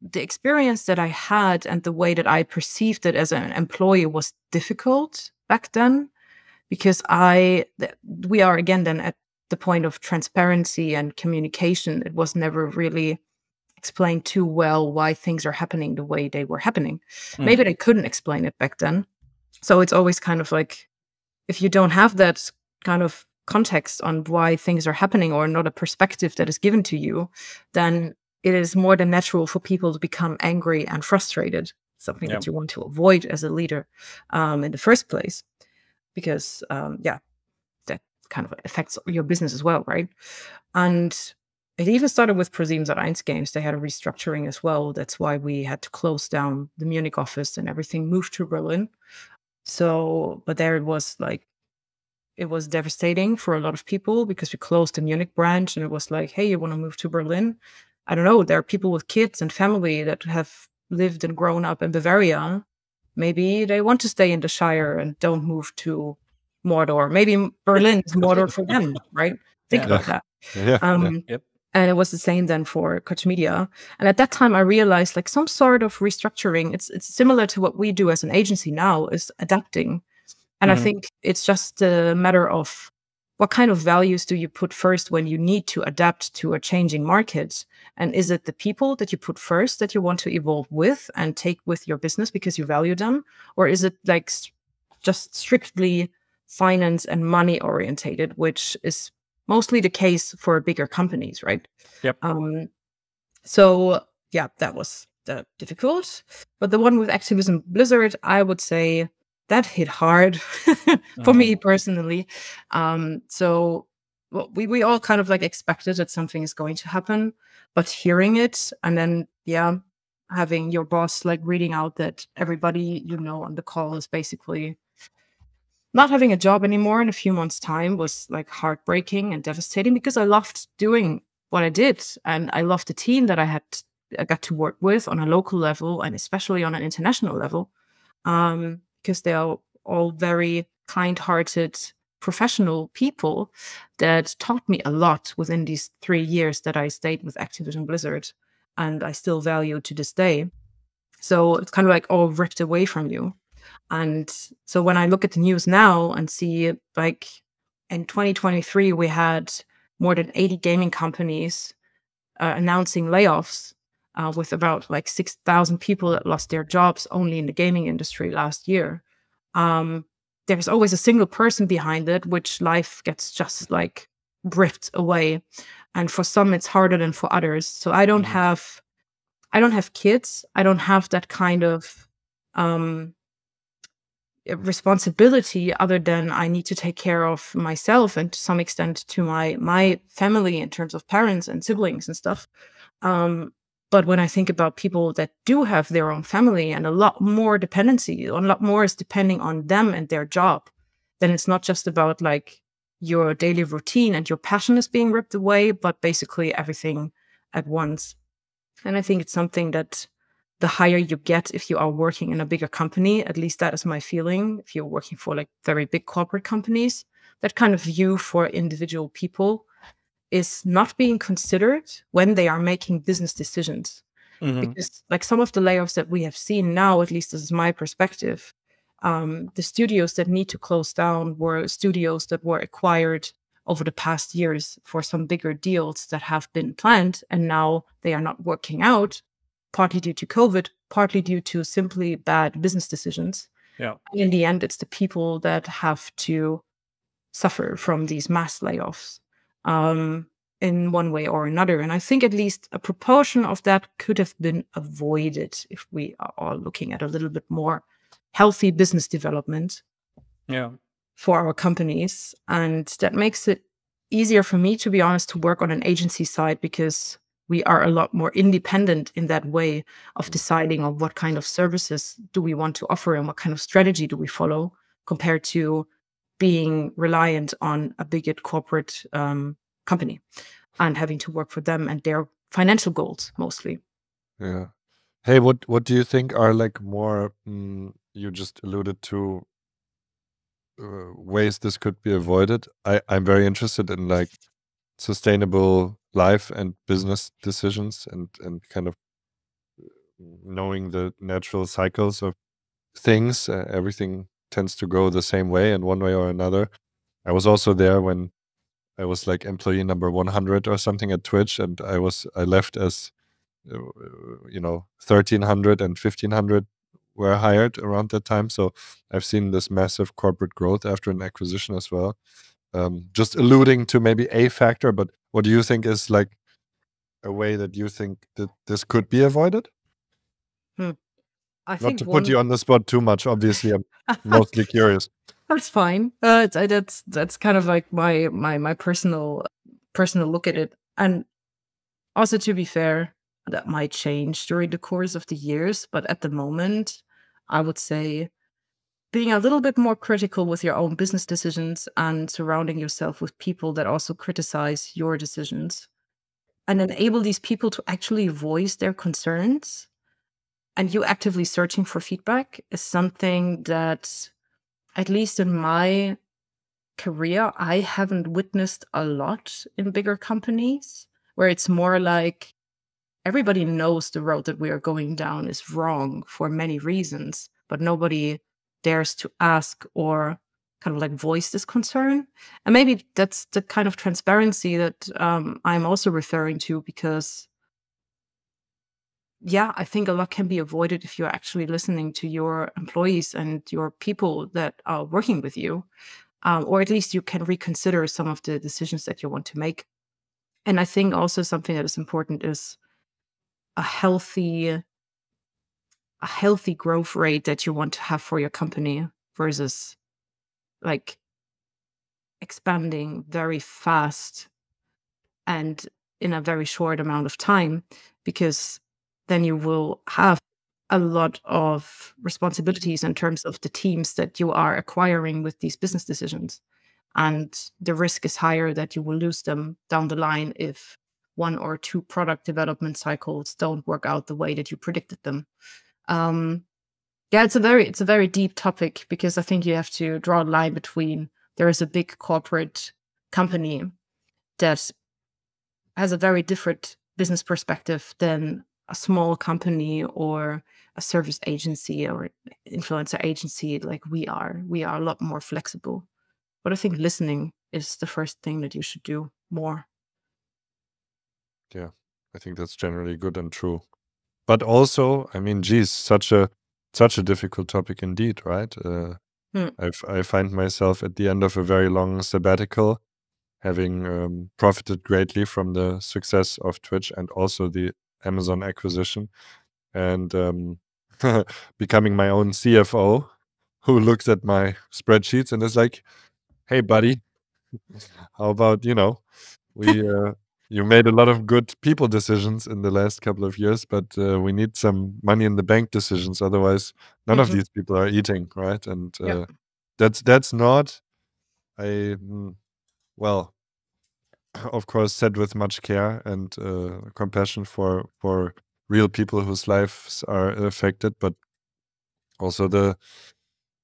the experience that I had and the way that I perceived it as an employee was difficult back then, because we are again then at the point of transparency and communication. It was never really explained too well why things are happening the way they were happening. Maybe they couldn't explain it back then. So it's always kind of like, if you don't have that kind of context on why things are happening or not a perspective that is given to you, then it is more than natural for people to become angry and frustrated, something that you want to avoid as a leader in the first place, because, that kind of affects your business as well, right? And it even started with ProSiebenSat.1 Games. They had a restructuring as well. That's why we had to close down the Munich office and everything moved to Berlin. So, but there it was like, it was devastating for a lot of people because we closed the Munich branch and it was like, hey, you want to move to Berlin? I don't know. There are people with kids and family that have lived and grown up in Bavaria. Maybe they want to stay in the Shire and don't move to Mordor. Maybe Berlin is Mordor for them, right? Think about that. Yep. And it was the same then for Koch Media. And at that time, I realized like some sort of restructuring, it's similar to what we do as an agency now, is adapting. And I think it's just a matter of what kind of values do you put first when you need to adapt to a changing market? And is it the people that you put first that you want to evolve with and take with your business because you value them? Or is it like just strictly finance and money orientated, which is mostly the case for bigger companies, right? Yep. So yeah, that was difficult. But the one with Activision Blizzard, I would say that hit hard for me personally. So we all kind of like expected that something is going to happen, but hearing it and then, having your boss like reading out that everybody, on the call is basically not having a job anymore in a few months' time was like heartbreaking and devastating, because I loved doing what I did and I loved the team that I got to work with on a local level and especially on an international level, because they are all very kind-hearted, professional people that taught me a lot within these 3 years that I stayed with Activision Blizzard, and I still value to this day. So it's kind of like all ripped away from you. And so when I look at the news now and see like in 2023, we had more than 80 gaming companies announcing layoffs, with about like 6,000 people that lost their jobs only in the gaming industry last year. There's always a single person behind it, which life gets just like ripped away. And for some, it's harder than for others. So I don't have kids. I don't have that kind of responsibility, other than I need to take care of myself and to some extent to my family in terms of parents and siblings and stuff. But when I think about people that do have their own family and a lot more dependency, a lot more is depending on them and their job, then it's not just about like your daily routine and your passion is being ripped away, but basically everything at once. And I think it's something that the higher you get, if you are working in a bigger company, at least that is my feeling. If you're working for like very big corporate companies, that kind of view for individual people is not being considered when they are making business decisions. Because like some of the layoffs that we have seen now, at least this is my perspective, the studios that need to close down were studios that were acquired over the past years for some bigger deals that have been planned, and now they are not working out, partly due to COVID, partly due to simply bad business decisions. Yeah. In the end, it's the people that have to suffer from these mass layoffs in one way or another. And I think at least a proportion of that could have been avoided if we are all looking at a little bit more healthy business development for our companies. And that makes it easier for me, to be honest, to work on an agency side, because we are a lot more independent in that way of deciding on what kind of services do we want to offer and what kind of strategy do we follow, compared to being reliant on a big corporate company and having to work for them and their financial goals mostly. Yeah. Hey, what do you think are like more, you just alluded to ways this could be avoided? I'm very interested in like sustainable life and business decisions and kind of knowing the natural cycles of things. Everything tends to go the same way in one way or another. I was also there when I was like employee number 100 or something at Twitch, and I left as 1,300 and 1,500 were hired around that time. So I've seen this massive corporate growth after an acquisition as well. Just alluding to maybe a factor, but what do you think is like a way that you think that this could be avoided? I Not think to put you on the spot too much, obviously. I'm mostly curious. That's fine. That's kind of like my personal look at it. And also, to be fair, that might change during the course of the years. But at the moment, I would say being a little bit more critical with your own business decisions and surrounding yourself with people that also criticize your decisions and enable these people to actually voice their concerns, and you actively searching for feedback, is something that, at least in my career, I haven't witnessed a lot in bigger companies, where it's more like everybody knows the road that we are going down is wrong for many reasons, but nobody dares to ask or kind of like voice this concern. And maybe that's the kind of transparency that I'm also referring to, because I think a lot can be avoided if you're actually listening to your employees and your people that are working with you, or at least you can reconsider some of the decisions that you want to make. And I think also something that is important is a healthy growth rate that you want to have for your company versus like expanding very fast and in a very short amount of time, because then you will have a lot of responsibilities in terms of the teams that you are acquiring with these business decisions. And the risk is higher that you will lose them down the line if 1 or 2 product development cycles don't work out the way that you predicted them. It's a very deep topic, because I think you have to draw a line between, there is a big corporate company that has a very different business perspective than a small company or a service agency or influencer agency like we are. We are a lot more flexible. But I think listening is the first thing that you should do more. Yeah, I think that's generally good and true. But also, I mean, geez, such a difficult topic indeed, right? I find myself at the end of a very long sabbatical, having profited greatly from the success of Twitch and also the Amazon acquisition, and becoming my own CFO, who looks at my spreadsheets and is like, "Hey, buddy, how about you made a lot of good people decisions in the last couple of years, but we need some money in the bank decisions. Otherwise, none of these people are eating, right?" And that's not, well, of course, said with much care and compassion for real people whose lives are affected, but also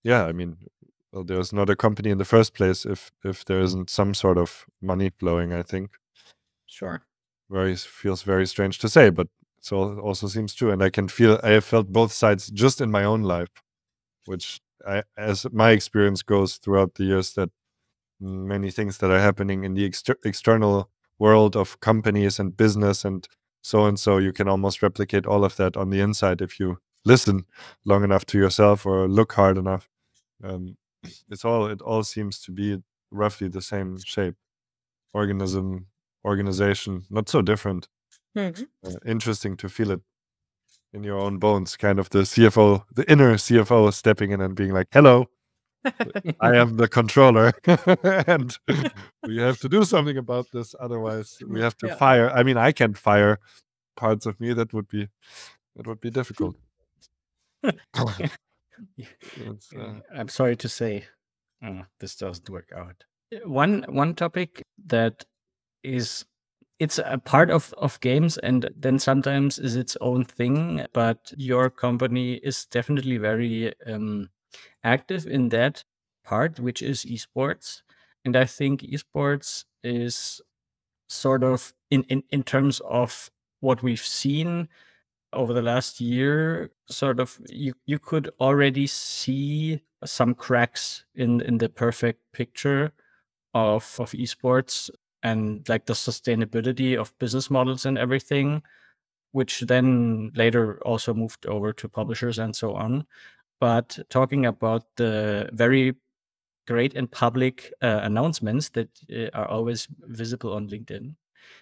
I mean, well, there's not a company in the first place if there isn't some sort of money flowing, I think. Sure. Feels very strange to say, but it also seems true. And I have felt both sides just in my own life, which as my experience goes throughout the years, that many things that are happening in the external world of companies and business and so, you can almost replicate all of that on the inside if you listen long enough to yourself or look hard enough. It all seems to be roughly the same shape. Organization, not so different. Interesting to feel it in your own bones, kind of the CFO, the inner CFO stepping in and being like, hello, I am the controller and we have to do something about this. Otherwise we have to fire. I mean, I can't fire parts of me. That would be difficult. I'm sorry to say, this doesn't work out. One topic that it's a part of games, and then sometimes is its own thing, but your company is definitely very active in that part, which is esports. And I think esports is sort of in terms of what we've seen over the last year, sort of you could already see some cracks in the perfect picture of esports and like the sustainability of business models and everything, which then later also moved over to publishers and so on. But talking about the very great and public announcements that are always visible on LinkedIn,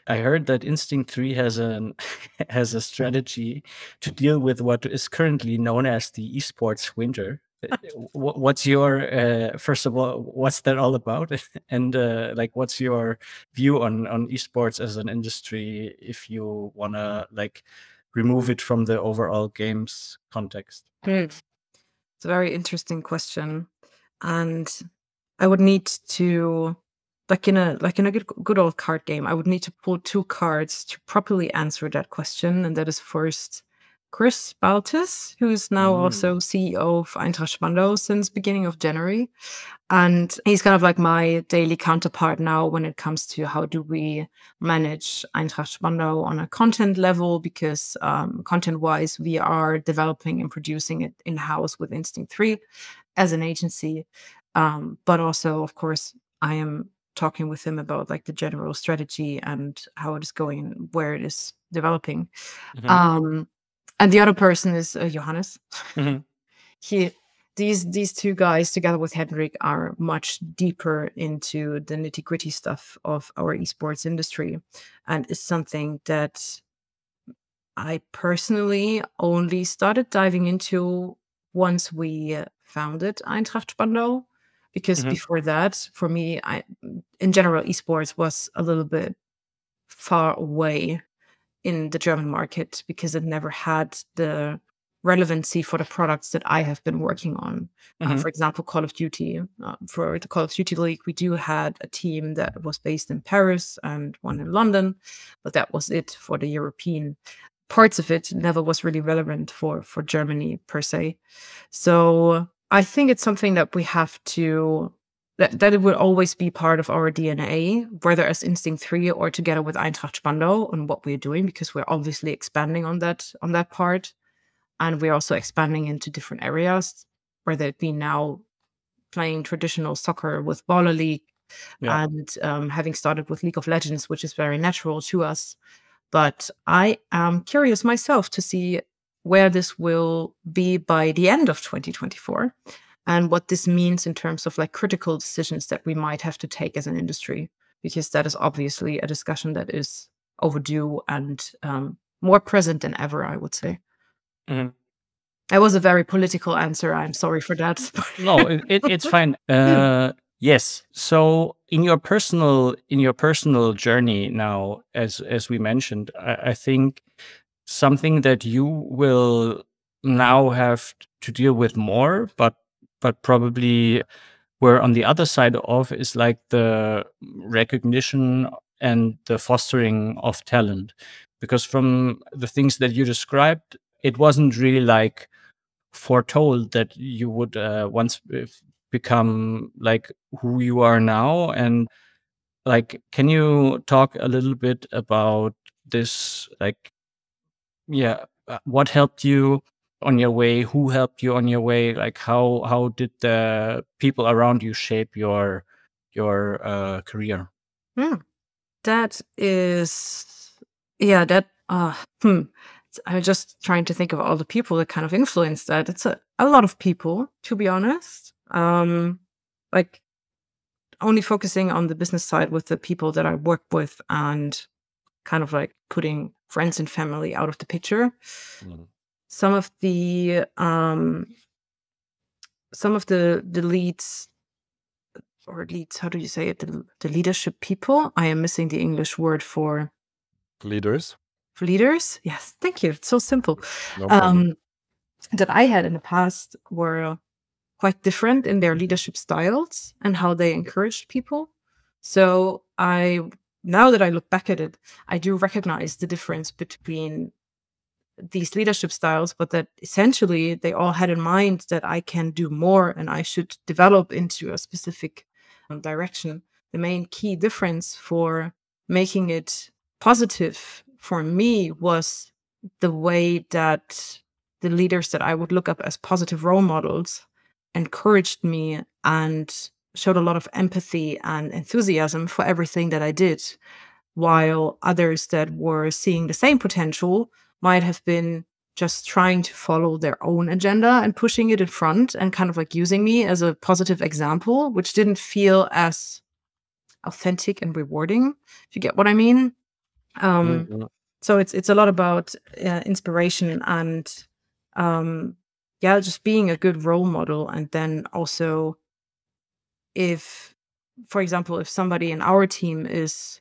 I heard that Instinct 3 has has a strategy to deal with what is currently known as the esports winter. What's your first of all, what's that all about? And like, what's your view on esports as an industry if you want to like remove it from the overall games context? It's a very interesting question, and I would need to, like in a good old card game, I would need to pull two cards to properly answer that question, and that is first Chris Baltus, who's now also CEO of Eintracht Spandau since beginning of January. And he's kind of like my daily counterpart now when it comes to how do we manage Eintracht Spandau on a content level, because content-wise, we are developing and producing it in-house with Instinct 3 as an agency. But also, of course, I am talking with him about like the general strategy and how it is going and where it is developing. And the other person is Johannes. These two guys, together with Henrik, are much deeper into the nitty-gritty stuff of our esports industry, and is something that I personally only started diving into once we founded Eintracht Spandau. Because before that, for me, in general, esports was a little bit far away in the German market because it never had the relevancy for the products that I have been working on. For example, Call of Duty. For the Call of Duty League, we had a team that was based in Paris and one in London, but that was it for the European parts of it. Never was really relevant for Germany per se. So I think it's something that we have to, that it will always be part of our DNA, whether as Instinct 3 or together with Eintracht Spandau on what we're doing, because we're obviously expanding on that part. And we're also expanding into different areas, whether it be now playing traditional soccer with Baller League and having started with League of Legends, which is very natural to us. But I am curious myself to see where this will be by the end of 2024 and what this means in terms of like critical decisions that we might have to take as an industry, because that is obviously a discussion that is overdue and more present than ever, I would say. That was a very political answer. I'm sorry for that. No, it's fine. Yes. So in your personal journey now, as we mentioned, I think something that you will now have to deal with more, but probably we're on the other side of is like the recognition and the fostering of talent. Because from the things that you described, it wasn't really like foretold that you would once become like who you are now? And like, can you talk a little bit about this? Like, what helped you on your way? Who helped you on your way? Like, how did the people around you shape your career? That is, yeah, that, I'm just trying to think of all the people that kind of influenced that. It's a lot of people, to be honest. Like, only focusing on the business side with the people that I work with and kind of like putting friends and family out of the picture. Some of the leads, how do you say it? The leadership people. I am missing the English word for leaders. Leaders, yes, thank you. It's so simple. No problem. That I had in the past were quite different in their leadership styles and how they encouraged people. So now that I look back at it, I do recognize the difference between these leadership styles, but that essentially they all had in mind that I can do more and I should develop into a specific direction. The main key difference for making it positive for me was the way that the leaders that I would look up as positive role models encouraged me and showed a lot of empathy and enthusiasm for everything that I did, while others that were seeing the same potential might have been just trying to follow their own agenda and pushing it in front and kind of like using me as a positive example, which didn't feel as authentic and rewarding, if you get what I mean. So it's a lot about inspiration and just being a good role model. And then also, if, for example, if somebody in our team is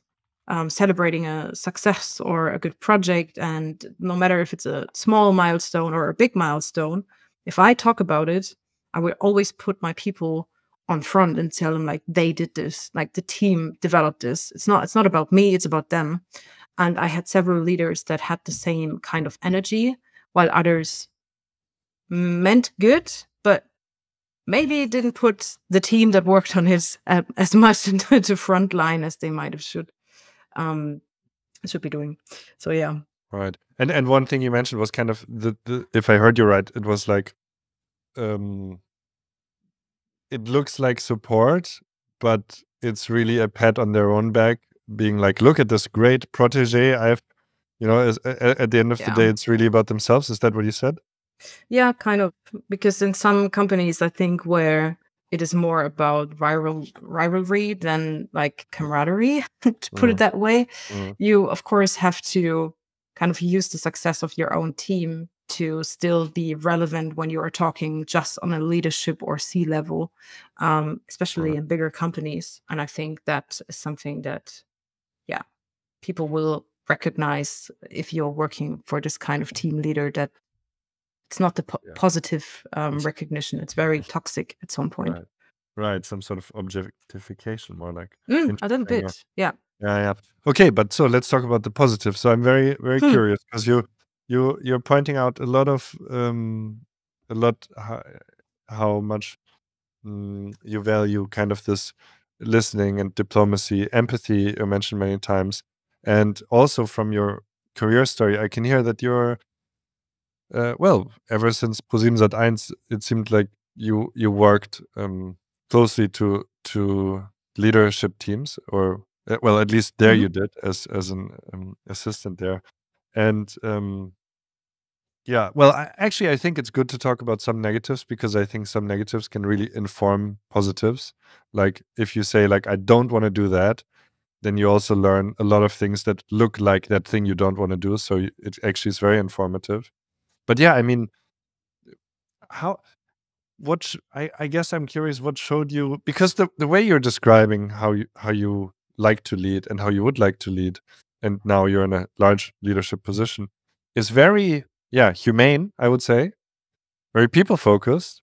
celebrating a success or a good project, and no matter if it's a small milestone or a big milestone, if I talk about it, I will always put my people on front and tell them like they did this, like the team developed this. It's not about me, it's about them. And I had several leaders that had the same kind of energy, while others meant good, but maybe didn't put the team that worked on it as much into the front line as they might have should be doing. So yeah. Right. And one thing you mentioned was kind of the if I heard you right, it was like it looks like support, but it's really a pat on their own back, being like, look at this great protege I've, at the end of the day, it's really about themselves. Is that what you said? Yeah, kind of. Because in some companies, I think where it is more about rivalry than like camaraderie, to put it that way, you, of course, have to kind of use the success of your own team to still be relevant when you are talking just on a leadership or C-level, especially in bigger companies. And I think that is something that, people will recognize if you're working for this kind of team leader, that it's not the positive recognition. It's very toxic at some point. Right. Some sort of objectification, more like. A little bit, yeah. Yeah. Okay, but so let's talk about the positive. So I'm very, very curious, because you're pointing out how much you value kind of this listening and diplomacy, empathy you mentioned many times. And also from your career story, I can hear that you're ever since ProSiebenSat.1, it seemed like you worked closely to leadership teams, or at least there you did as an assistant there. And I think it's good to talk about some negatives, because I think some negatives can really inform positives. Like if you say like, I don't want to do that, then you also learn a lot of things that look like that thing you don't want to do. So it actually is very informative. But yeah, I mean, I guess I'm curious, what showed you, because the way you're describing how you like to lead and how you would like to lead, and now you're in a large leadership position, is very, humane, I would say, very people focused,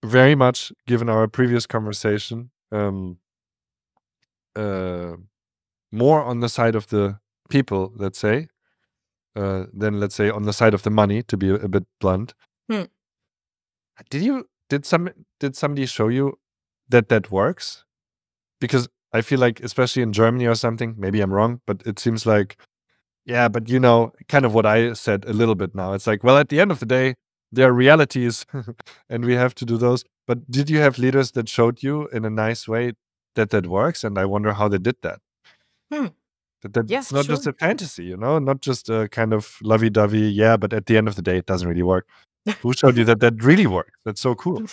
very much, given our previous conversation, more on the side of the people, let's say, than, let's say, on the side of the money, to be a bit blunt. Did you did somebody show you that works? Because I feel like, especially in Germany or something, maybe I'm wrong, but it seems like, yeah, but kind of what I said a little bit now. It's like, well, at the end of the day, there are realities and we have to do those. But did you have leaders that showed you in a nice way that works? And I wonder how they did that. Hmm. That's Yes, not sure. just a fantasy, not just a kind of lovey-dovey, yeah, but at the end of the day, it doesn't really work. Who showed you that really works? That's so cool.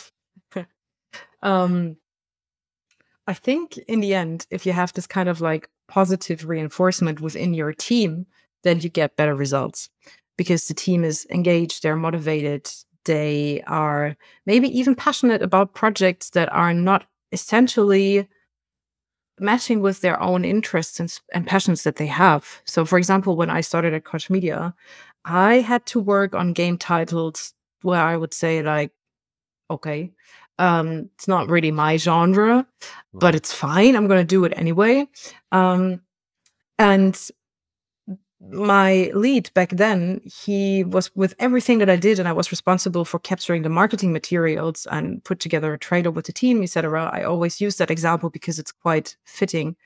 I think in the end, if you have this kind of like positive reinforcement within your team, then you get better results because the team is engaged, they're motivated, they are maybe even passionate about projects that are not essentially matching with their own interests and passions that they have. So, for example, when I started at Koch Media, I had to work on game titles where I would say, like, okay, it's not really my genre, but it's fine. I'm going to do it anyway. And my lead back then, he was with everything that I did, and I was responsible for capturing the marketing materials and put together a trailer with the team, etc. I always use that example because it's quite fitting.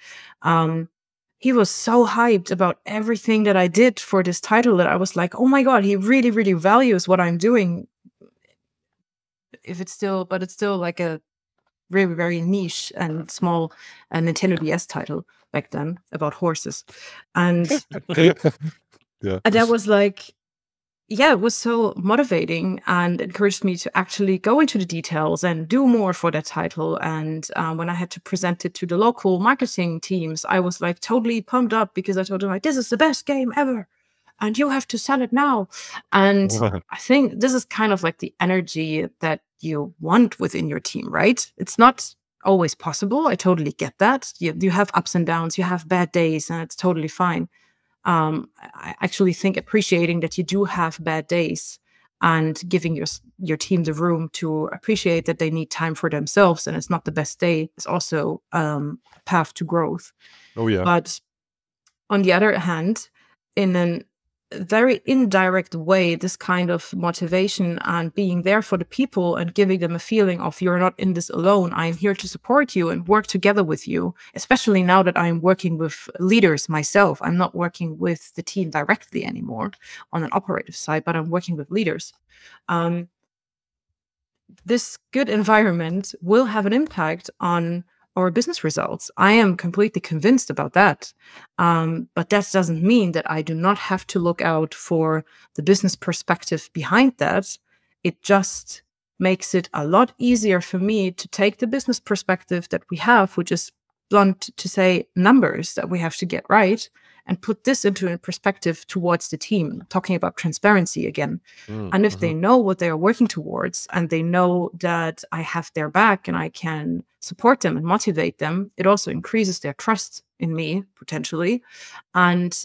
He was so hyped about everything that I did for this title that I was like, oh my God, he really, really values what I'm doing. It's still like a very, very niche and small Nintendo DS title back then about horses. And yeah. And that was like, yeah, it was so motivating and encouraged me to actually go into the details and do more for that title. And when I had to present it to the local marketing teams, I was like totally pumped up because I told them, like, this is the best game ever and you have to sell it now. And I think this is kind of like the energy that you want within your team, right? It's not always possible. I totally get that. You have ups and downs, you have bad days, and it's totally fine. I actually think appreciating that you do have bad days and giving your team the room to appreciate that they need time for themselves and it's not the best day is also a path to growth. Oh, yeah. But on the other hand, in a very indirect way, this kind of motivation and being there for the people and giving them a feeling of you're not in this alone. I'm here to support you and work together with you, especially now that I'm working with leaders myself. I'm not working with the team directly anymore on an operative side, but I'm working with leaders. This good environment will have an impact on our business results. I am completely convinced about that. But that doesn't mean that I do not have to look out for the business perspective behind that. It just makes it a lot easier for me to take the business perspective that we have, which is blunt to say numbers that we have to get right, and put this into a perspective towards the team, talking about transparency again. And if they know what they are working towards and they know that I have their back and I can support them and motivate them, it also increases their trust in me, potentially, and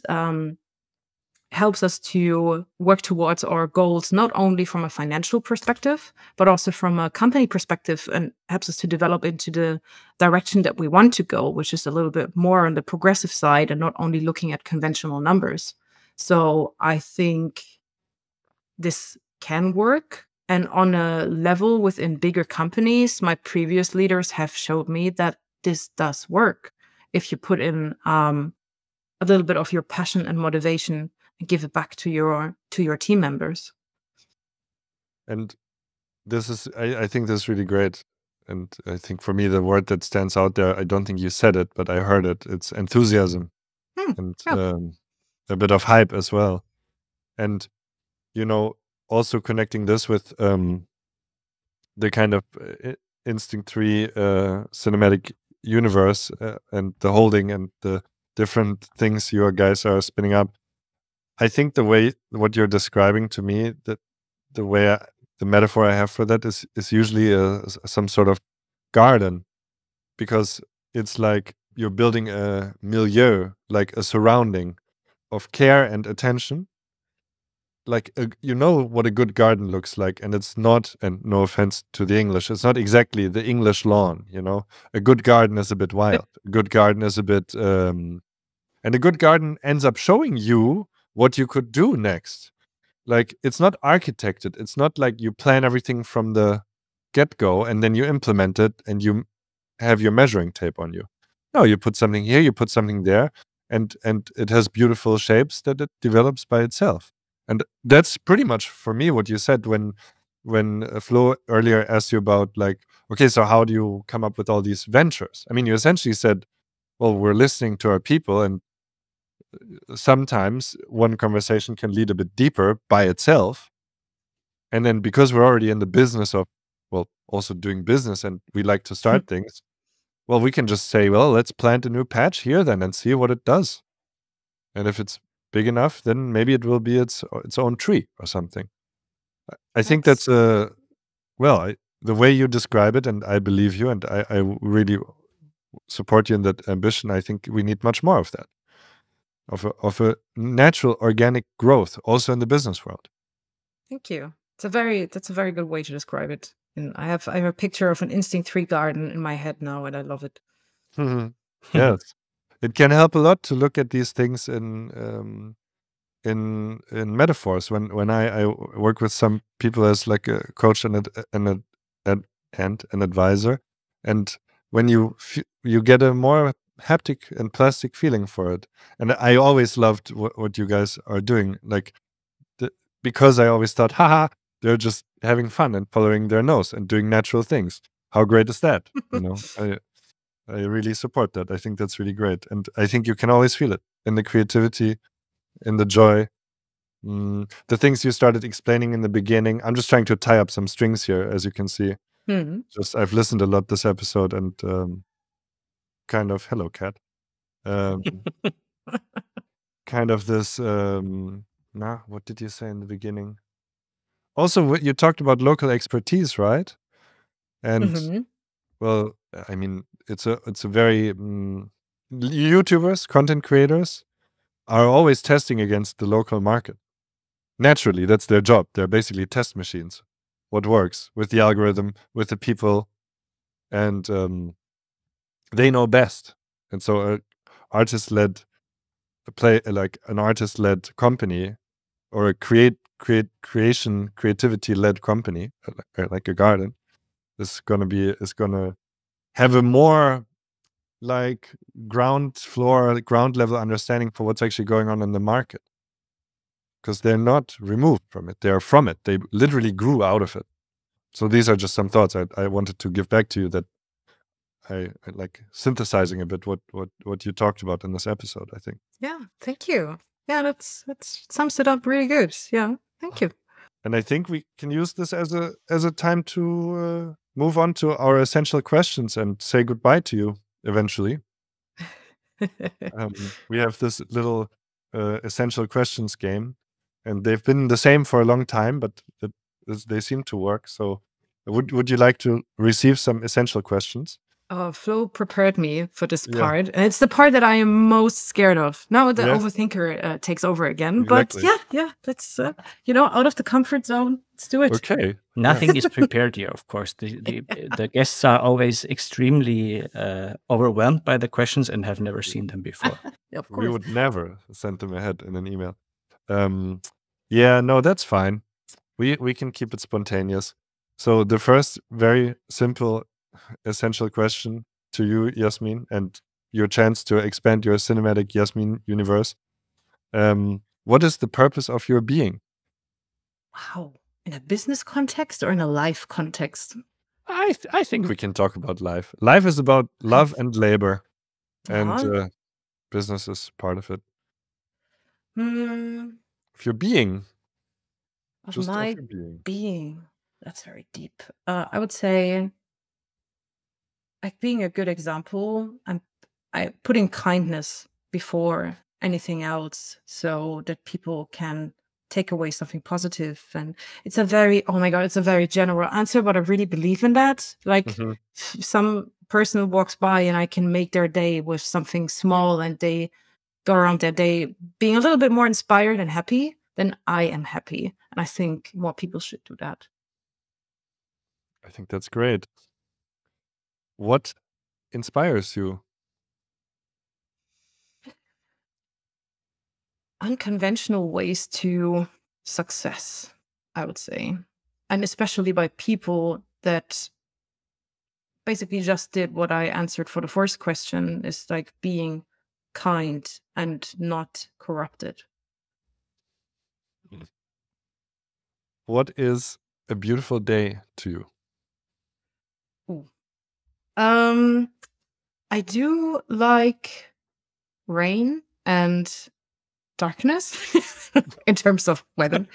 helps us to work towards our goals, not only from a financial perspective, but also from a company perspective, and helps us to develop into the direction that we want to go, which is a little bit more on the progressive side and not only looking at conventional numbers. So I think this can work. And on a level within bigger companies, my previous leaders have showed me that this does work. If you put in a little bit of your passion and motivation and give it back to your team members. And this is, I think this is really great. And I think for me, the word that stands out there, I don't think you said it, but I heard it. It's enthusiasm and a bit of hype as well. And, also connecting this with the kind of Instinct 3 cinematic universe and the holding and the different things you guys are spinning up. I think the way what you're describing to me, that the way the metaphor I have for that is usually some sort of garden, because it's like you're building a milieu, like a surrounding of care and attention. Like what a good garden looks like, and it's not, and no offense to the English, it's not exactly the English lawn. A good garden is a bit wild. A good garden is a bit, and a good garden ends up showing you what you could do next. Like, it's not architected. It's not like you plan everything from the get-go, and then you implement it and you have your measuring tape on you. No, you put something here, you put something there, and it has beautiful shapes that it develops by itself. And that's pretty much for me what you said when Flo earlier asked you about, like, okay, so how do you come up with all these ventures? I mean, you essentially said, well, we're listening to our people, and sometimes one conversation can lead a bit deeper by itself. And then because we're already in the business of, well, also doing business, and we like to start things, well, we can just say, well, let's plant a new patch here then and see what it does. And if it's big enough, then maybe it will be its own tree or something. I think that's the way you describe it, and I believe you, and I really support you in that ambition. I think we need much more of that, of a natural organic growth also in the business world. Thank you. That's a very good way to describe it. And I have a picture of an instinct tree garden in my head now, and I love it. Yes, it can help a lot to look at these things in metaphors. When I work with some people as like a coach and an advisor, and when you get a more haptic and plastic feeling for it. And I always loved what you guys are doing, like because I always thought, haha, they're just having fun and following their nose and doing natural things. How great is that? I really support that. I think that's really great. And I think you can always feel it in the creativity, in the joy. The things you started explaining in the beginning. I'm just trying to tie up some strings here, as you can see. Just I've listened a lot this episode, and kind of, hello, cat. Kind of this, what did you say in the beginning? Also, you talked about local expertise, right? And well, I mean, it's a very YouTubers, content creators are always testing against the local market. Naturally, that's their job. They're basically test machines. What works with the algorithm, with the people, and they know best. And so, an artist-led company, or a creativity-led company, like a garden, is gonna have a more like ground level understanding for what's actually going on in the market, because they're not removed from it; they're from it. They literally grew out of it. So these are just some thoughts I wanted to give back to you, that I like synthesizing a bit what you talked about in this episode, I think. Yeah, thank you. Yeah, that sums it up really good. Yeah, thank you. And I think we can use this as a time to move on to our essential questions and say goodbye to you eventually. We have this little essential questions game, and they've been the same for a long time, but they seem to work. So would you like to receive some essential questions? Flo prepared me for this part, and it's the part that I am most scared of. Now the overthinker takes over again. Exactly. But yeah, let's out of the comfort zone. Let's do it. Okay. Nothing is prepared here, of course. The guests are always extremely overwhelmed by the questions and have never seen them before. Of course. We would never send them ahead in an email. No, that's fine. We can keep it spontaneous. So the first very simple essential question to you, Jasmin, and your chance to expand your cinematic Jasmin universe. What is the purpose of your being? Wow. In a business context or in a life context? I think we can talk about life. Life is about love and labor, and business is part of it. Of your being. Of my being. That's very deep. I would say, like, being a good example, I putting kindness before anything else, so that people can take away something positive. And it's a very general answer, but I really believe in that. Like, some person walks by and I can make their day with something small, and they go around their day being a little bit more inspired and happy, then I am happy. And I think more people should do that. I think that's great. What inspires you? Unconventional ways to success, I would say. And especially by people that basically just did what I answered for the first question, is like being kind and not corrupted. What is a beautiful day to you? Ooh. I do like rain and darkness in terms of weather.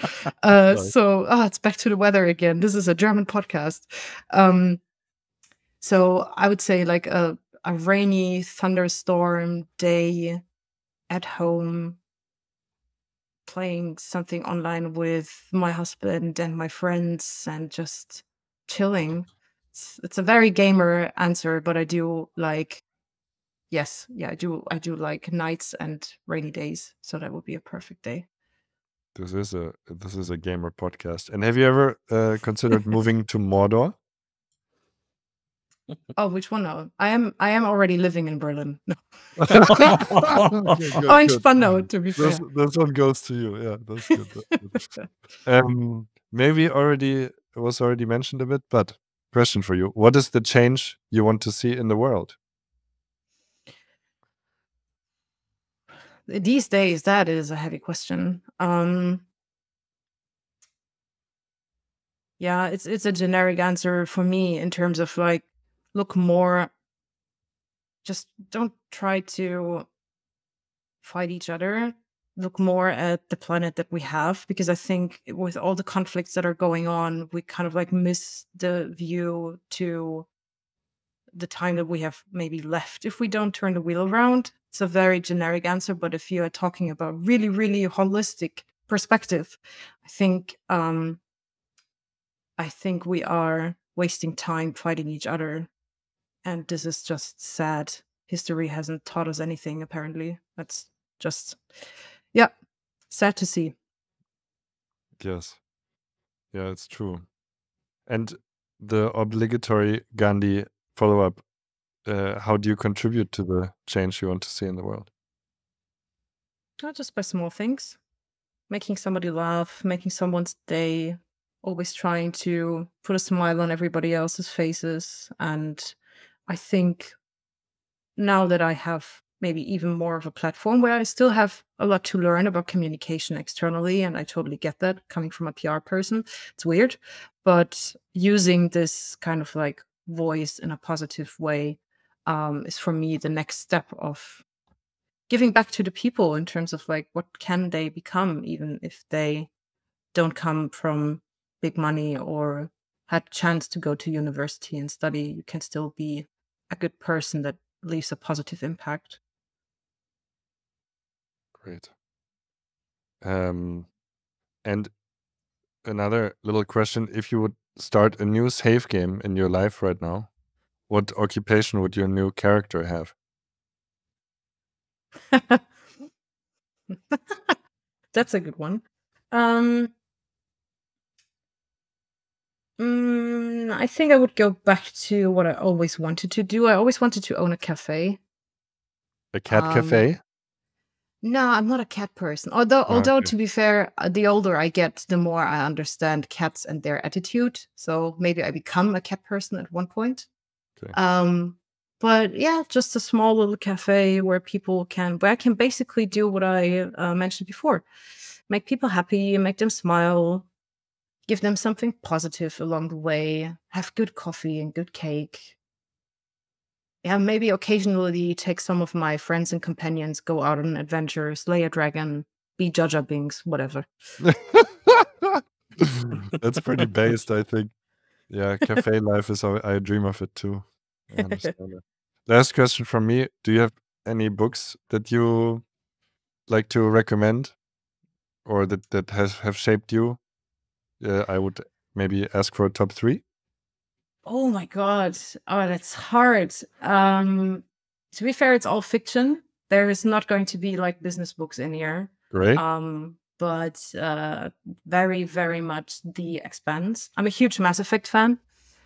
Nice. So it's back to the weather again. This is a German podcast. So I would say like a rainy thunderstorm day at home, playing something online with my husband and my friends and just chilling. It's a very gamer answer, but I do like, yes, yeah, I do like nights and rainy days. So that would be a perfect day. This is a gamer podcast. And have you ever considered moving to Mordor? Oh, which one now? I am already living in Berlin. No. Okay, Oh, in good. Spandau, to be fair. This one goes to you. Yeah, that's good. That's good. Maybe it was already mentioned a bit, but question for you: what is the change you want to see in the world? These days, that is a heavy question. Yeah, it's a generic answer for me in terms of like, look more, just don't try to fight each other. Look more at the planet that we have, because I think with all the conflicts that are going on, we kind of like miss the view to the time that we have maybe left if we don't turn the wheel around. It's a very generic answer, but if you are talking about really, really holistic perspective, I think we are wasting time fighting each other, and this is just sad. History hasn't taught us anything, apparently. That's just, yeah, sad to see. Yes, yeah, it's true. And the obligatory Gandhi follow-up: how do you contribute to the change you want to see in the world? Not just by small things, making somebody laugh, making someone's day, always trying to put a smile on everybody else's faces. And I think now that I have maybe even more of a platform where I still have a lot to learn about communication externally, and I totally get that coming from a PR person. It's weird, but using this kind of like voice in a positive way is for me the next step of giving back to the people in terms of like, what can they become, even if they don't come from big money or had a chance to go to university and study. You can still be a good person that leaves a positive impact. Great. And another little question: if you would start a new save game in your life right now, what occupation would your new character have? That's a good one. I think I would go back to what I always wanted to do. I always wanted to own a cafe. A cat cafe? No, I'm not a cat person. Although Okay. to be fair, the older I get, the more I understand cats and their attitude. So maybe I become a cat person at one point. Okay. But yeah, just a small little cafe where I can basically do what I mentioned before: make people happy, make them smile, give them something positive along the way, have good coffee and good cake. Yeah, maybe occasionally take some of my friends and companions, go out on adventures, slay a dragon, be Jar Jar Binks, whatever. That's pretty based, I think. Yeah, cafe life is I dream of it too. I understand it. Last question from me: do you have any books that you like to recommend, or that have shaped you? I would maybe ask for a top 3. Oh my God. Oh, that's hard. To be fair, it's all fiction. There is not going to be like business books in here. Great. But very, very much The Expanse. I'm a huge Mass Effect fan.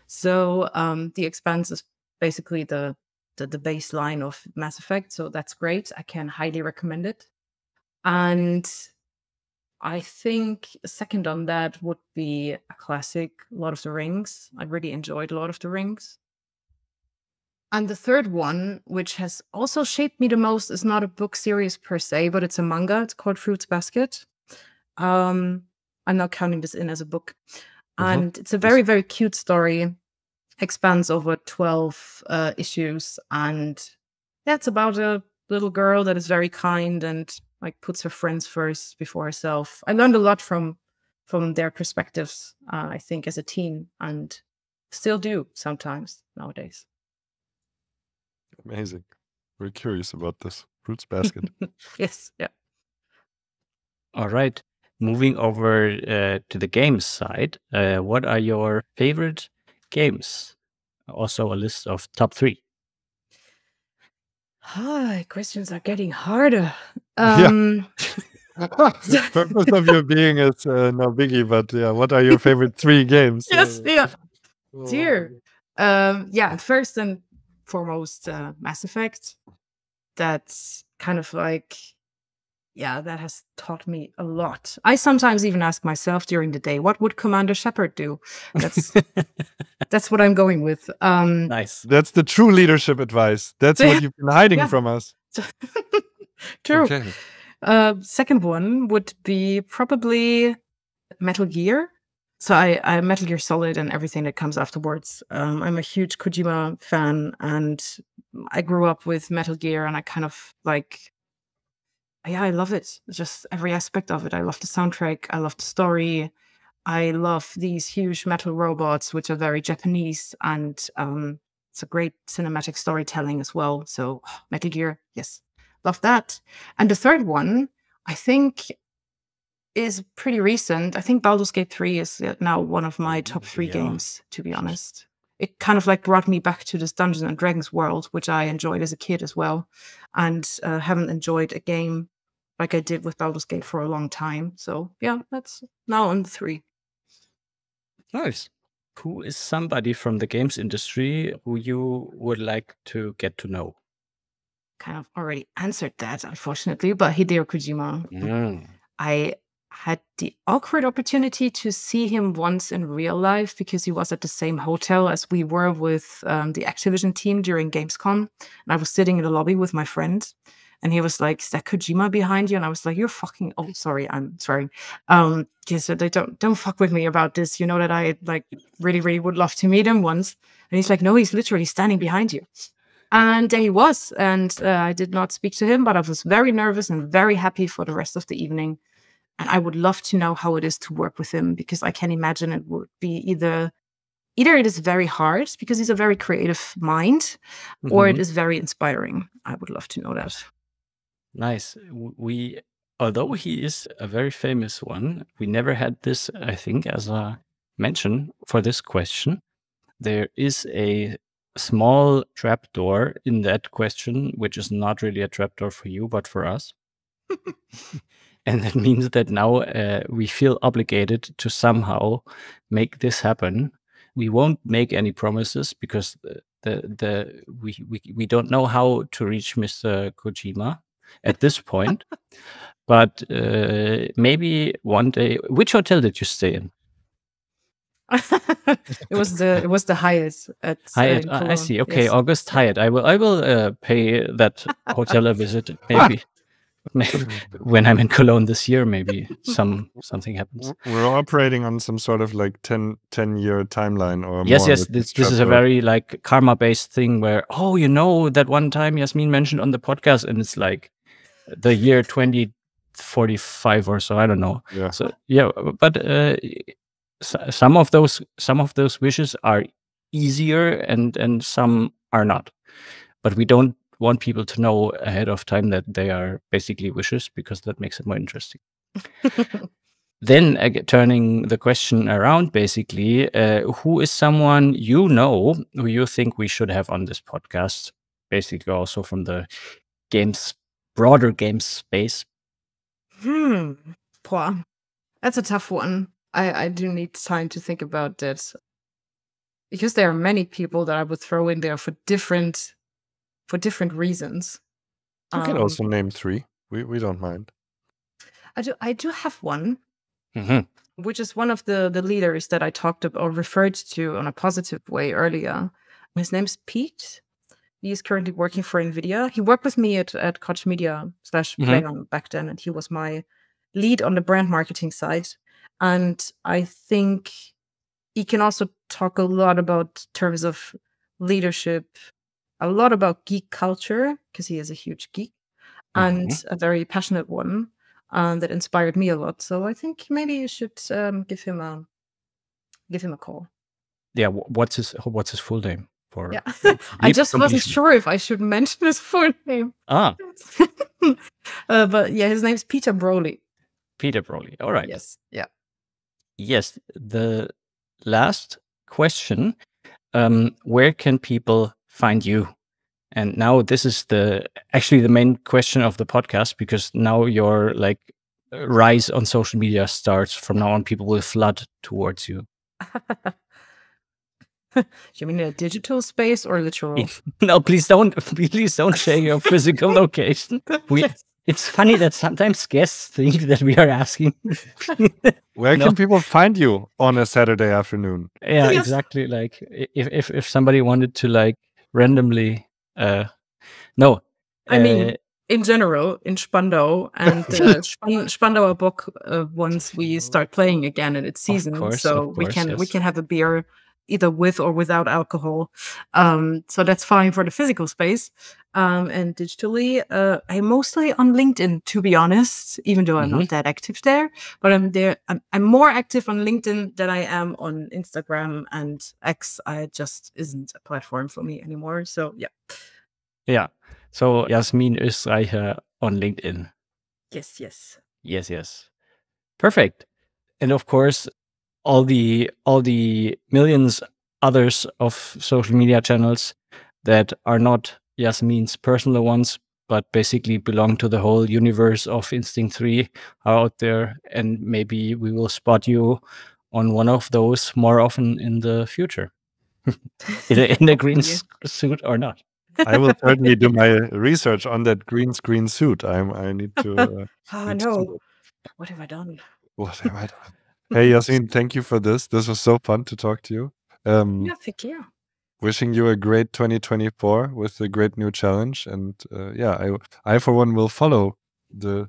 So The Expanse is basically the baseline of Mass Effect. So that's great. I can highly recommend it. And I think second on that would be a classic, Lord of the Rings. I really enjoyed Lord of the Rings. And the third one, which has also shaped me the most, is not a book series per se, but it's a manga. It's called Fruits Basket. I'm not counting this in as a book. And it's a very, very cute story. Expands over 12 issues. And yeah, it's about a little girl that is very kind and like puts her friends first before herself. I learned a lot from their perspectives, I think, as a teen, and still do sometimes nowadays. Amazing. Very curious about this Fruits Basket. Yes, yeah. All right. Moving over to the games side, what are your favorite games? Also a list of top 3. Hi, questions are getting harder. The purpose of your being is no biggie, but yeah, what are your favorite 3 games? Yes, yeah. Dear. First and foremost, Mass Effect. That's kind of like, that has taught me a lot. I sometimes even ask myself during the day, what would Commander Shepard do? That's what I'm going with. Nice. That's the true leadership advice. That's what you've been hiding from us. True. Okay. Second one would be probably Metal Gear. So I Metal Gear Solid and everything that comes afterwards. I'm a huge Kojima fan, and I grew up with Metal Gear, and I kind of like, I love it. Just every aspect of it. I love the soundtrack. I love the story. I love these huge metal robots, which are very Japanese, and it's a great cinematic storytelling as well. So Metal Gear, yes, love that. And the third one, I think, is pretty recent. I think Baldur's Gate 3 is now one of my top 3 games, to be honest. It kind of like brought me back to this Dungeons and Dragons world, which I enjoyed as a kid as well, and haven't enjoyed a game like I did with Baldur's Gate for a long time. So yeah, that's now on 3. Nice. Who is somebody from the games industry who you would like to get to know? Kind of already answered that, unfortunately, but Hideo Kojima. I had the awkward opportunity to see him once in real life because he was at the same hotel as we were with the Activision team during Gamescom. And I was sitting in the lobby with my friend, and he was like, "Is that Kojima behind you?" And I was like, "You're fucking..." Oh, sorry, I'm sorry. So they don't fuck with me about this. You know that I like really, really would love to meet him once. And he's like, "No, he's literally standing behind you." And there he was. And I did not speak to him, but I was very nervous and very happy for the rest of the evening. And I would love to know how it is to work with him, because I can imagine it would be either it is very hard because he's a very creative mind, or it is very inspiring. I would love to know that. Nice. Although he is a very famous one, we never had this, I think, as a mention for this question. There is a small trapdoor in that question, which is not really a trapdoor for you, but for us. And that means that now we feel obligated to somehow make this happen. We won't make any promises because we don't know how to reach Mr. Kojima at this point. But maybe one day. Which hotel did you stay in? It was the Hyatt at Hyatt. I see. Okay, yes. August Hyatt. I will pay that hotel a visit. Maybe. When I'm in Cologne this year, maybe something happens. We're operating on some sort of like 10-year timeline or yes, more. Yes, this is a very like karma-based thing where, that one time Jasmin mentioned on the podcast, and it's like the year 2045 or so. I don't know. Yeah. So yeah, but some of those wishes are easier and some are not. But we don't want people to know ahead of time that they are basically wishes, because that makes it more interesting. Then turning the question around, basically, who is someone who you think we should have on this podcast? Basically, also from the broader games space. That's a tough one. I do need time to think about that, because there are many people that I would throw in there for different reasons. You can also name 3. We don't mind. I do have one, Mhm. which is one of the leaders that I talked about or referred to in a positive way earlier. His name's Pete. He is currently working for NVIDIA. He worked with me at Koch Media / Playon back then, and he was my lead on the brand marketing side. And I think he can also talk a lot about terms of leadership, a lot about geek culture, because he is a huge geek and a very passionate one that inspired me a lot. So I think maybe you should give him a call. Yeah. What's his full name? For Yeah, I just wasn't sure if I should mention his full name. But yeah, his name's Peter Broley. Peter Broley. All right. Yes. Yeah. Yes. The last question. Where can people find you? And now this is actually the main question of the podcast, because now your rise on social media starts. From now on, people will flood towards you. You mean a digital space or literal? No, please don't share your physical location. It's funny that sometimes guests think that we are asking. Where can people find you on a Saturday afternoon? Yeah, exactly. Like if somebody wanted to randomly, no. I mean, in general, in Spandau and Spandauer Bock once we start playing again in its season, we can have a beer either with or without alcohol. So that's fine for the physical space. And digitally, I'm mostly on LinkedIn, to be honest, even though I'm not that active there. But I'm there. I'm more active on LinkedIn than I am on Instagram and X. I just isn't a platform for me anymore. So yeah. Yeah. So Jasmin Oestreicher on LinkedIn. Yes. Perfect. And of course, all the millions others of social media channels that are not Jasmin's personal ones, but basically belong to the whole universe of Instinct 3 are out there. And maybe we will spot you on one of those more often in the future. in a green suit or not. I will certainly do my research on that green screen suit. I need to. No. What have I done? Hey, Jasmin, thank you for this. This was so fun to talk to you. Yeah, thank you. Wishing you a great 2024 with a great new challenge. And I for one will follow the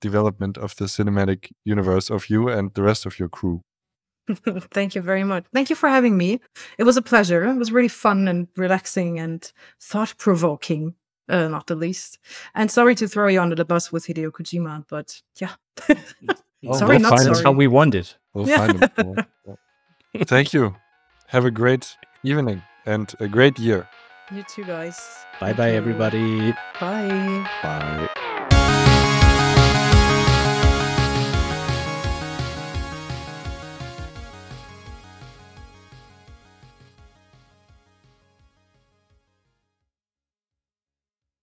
development of the cinematic universe of you and the rest of your crew. Thank you very much. Thank you for having me. It was a pleasure. It was really fun and relaxing and thought-provoking, not the least. And sorry to throw you under the bus with Hideo Kojima, but yeah. Sorry, not sorry. That's how we want it. We'll find him. Thank you. Have a great evening and a great year. You too, guys. Bye-bye, everybody. Bye. Bye.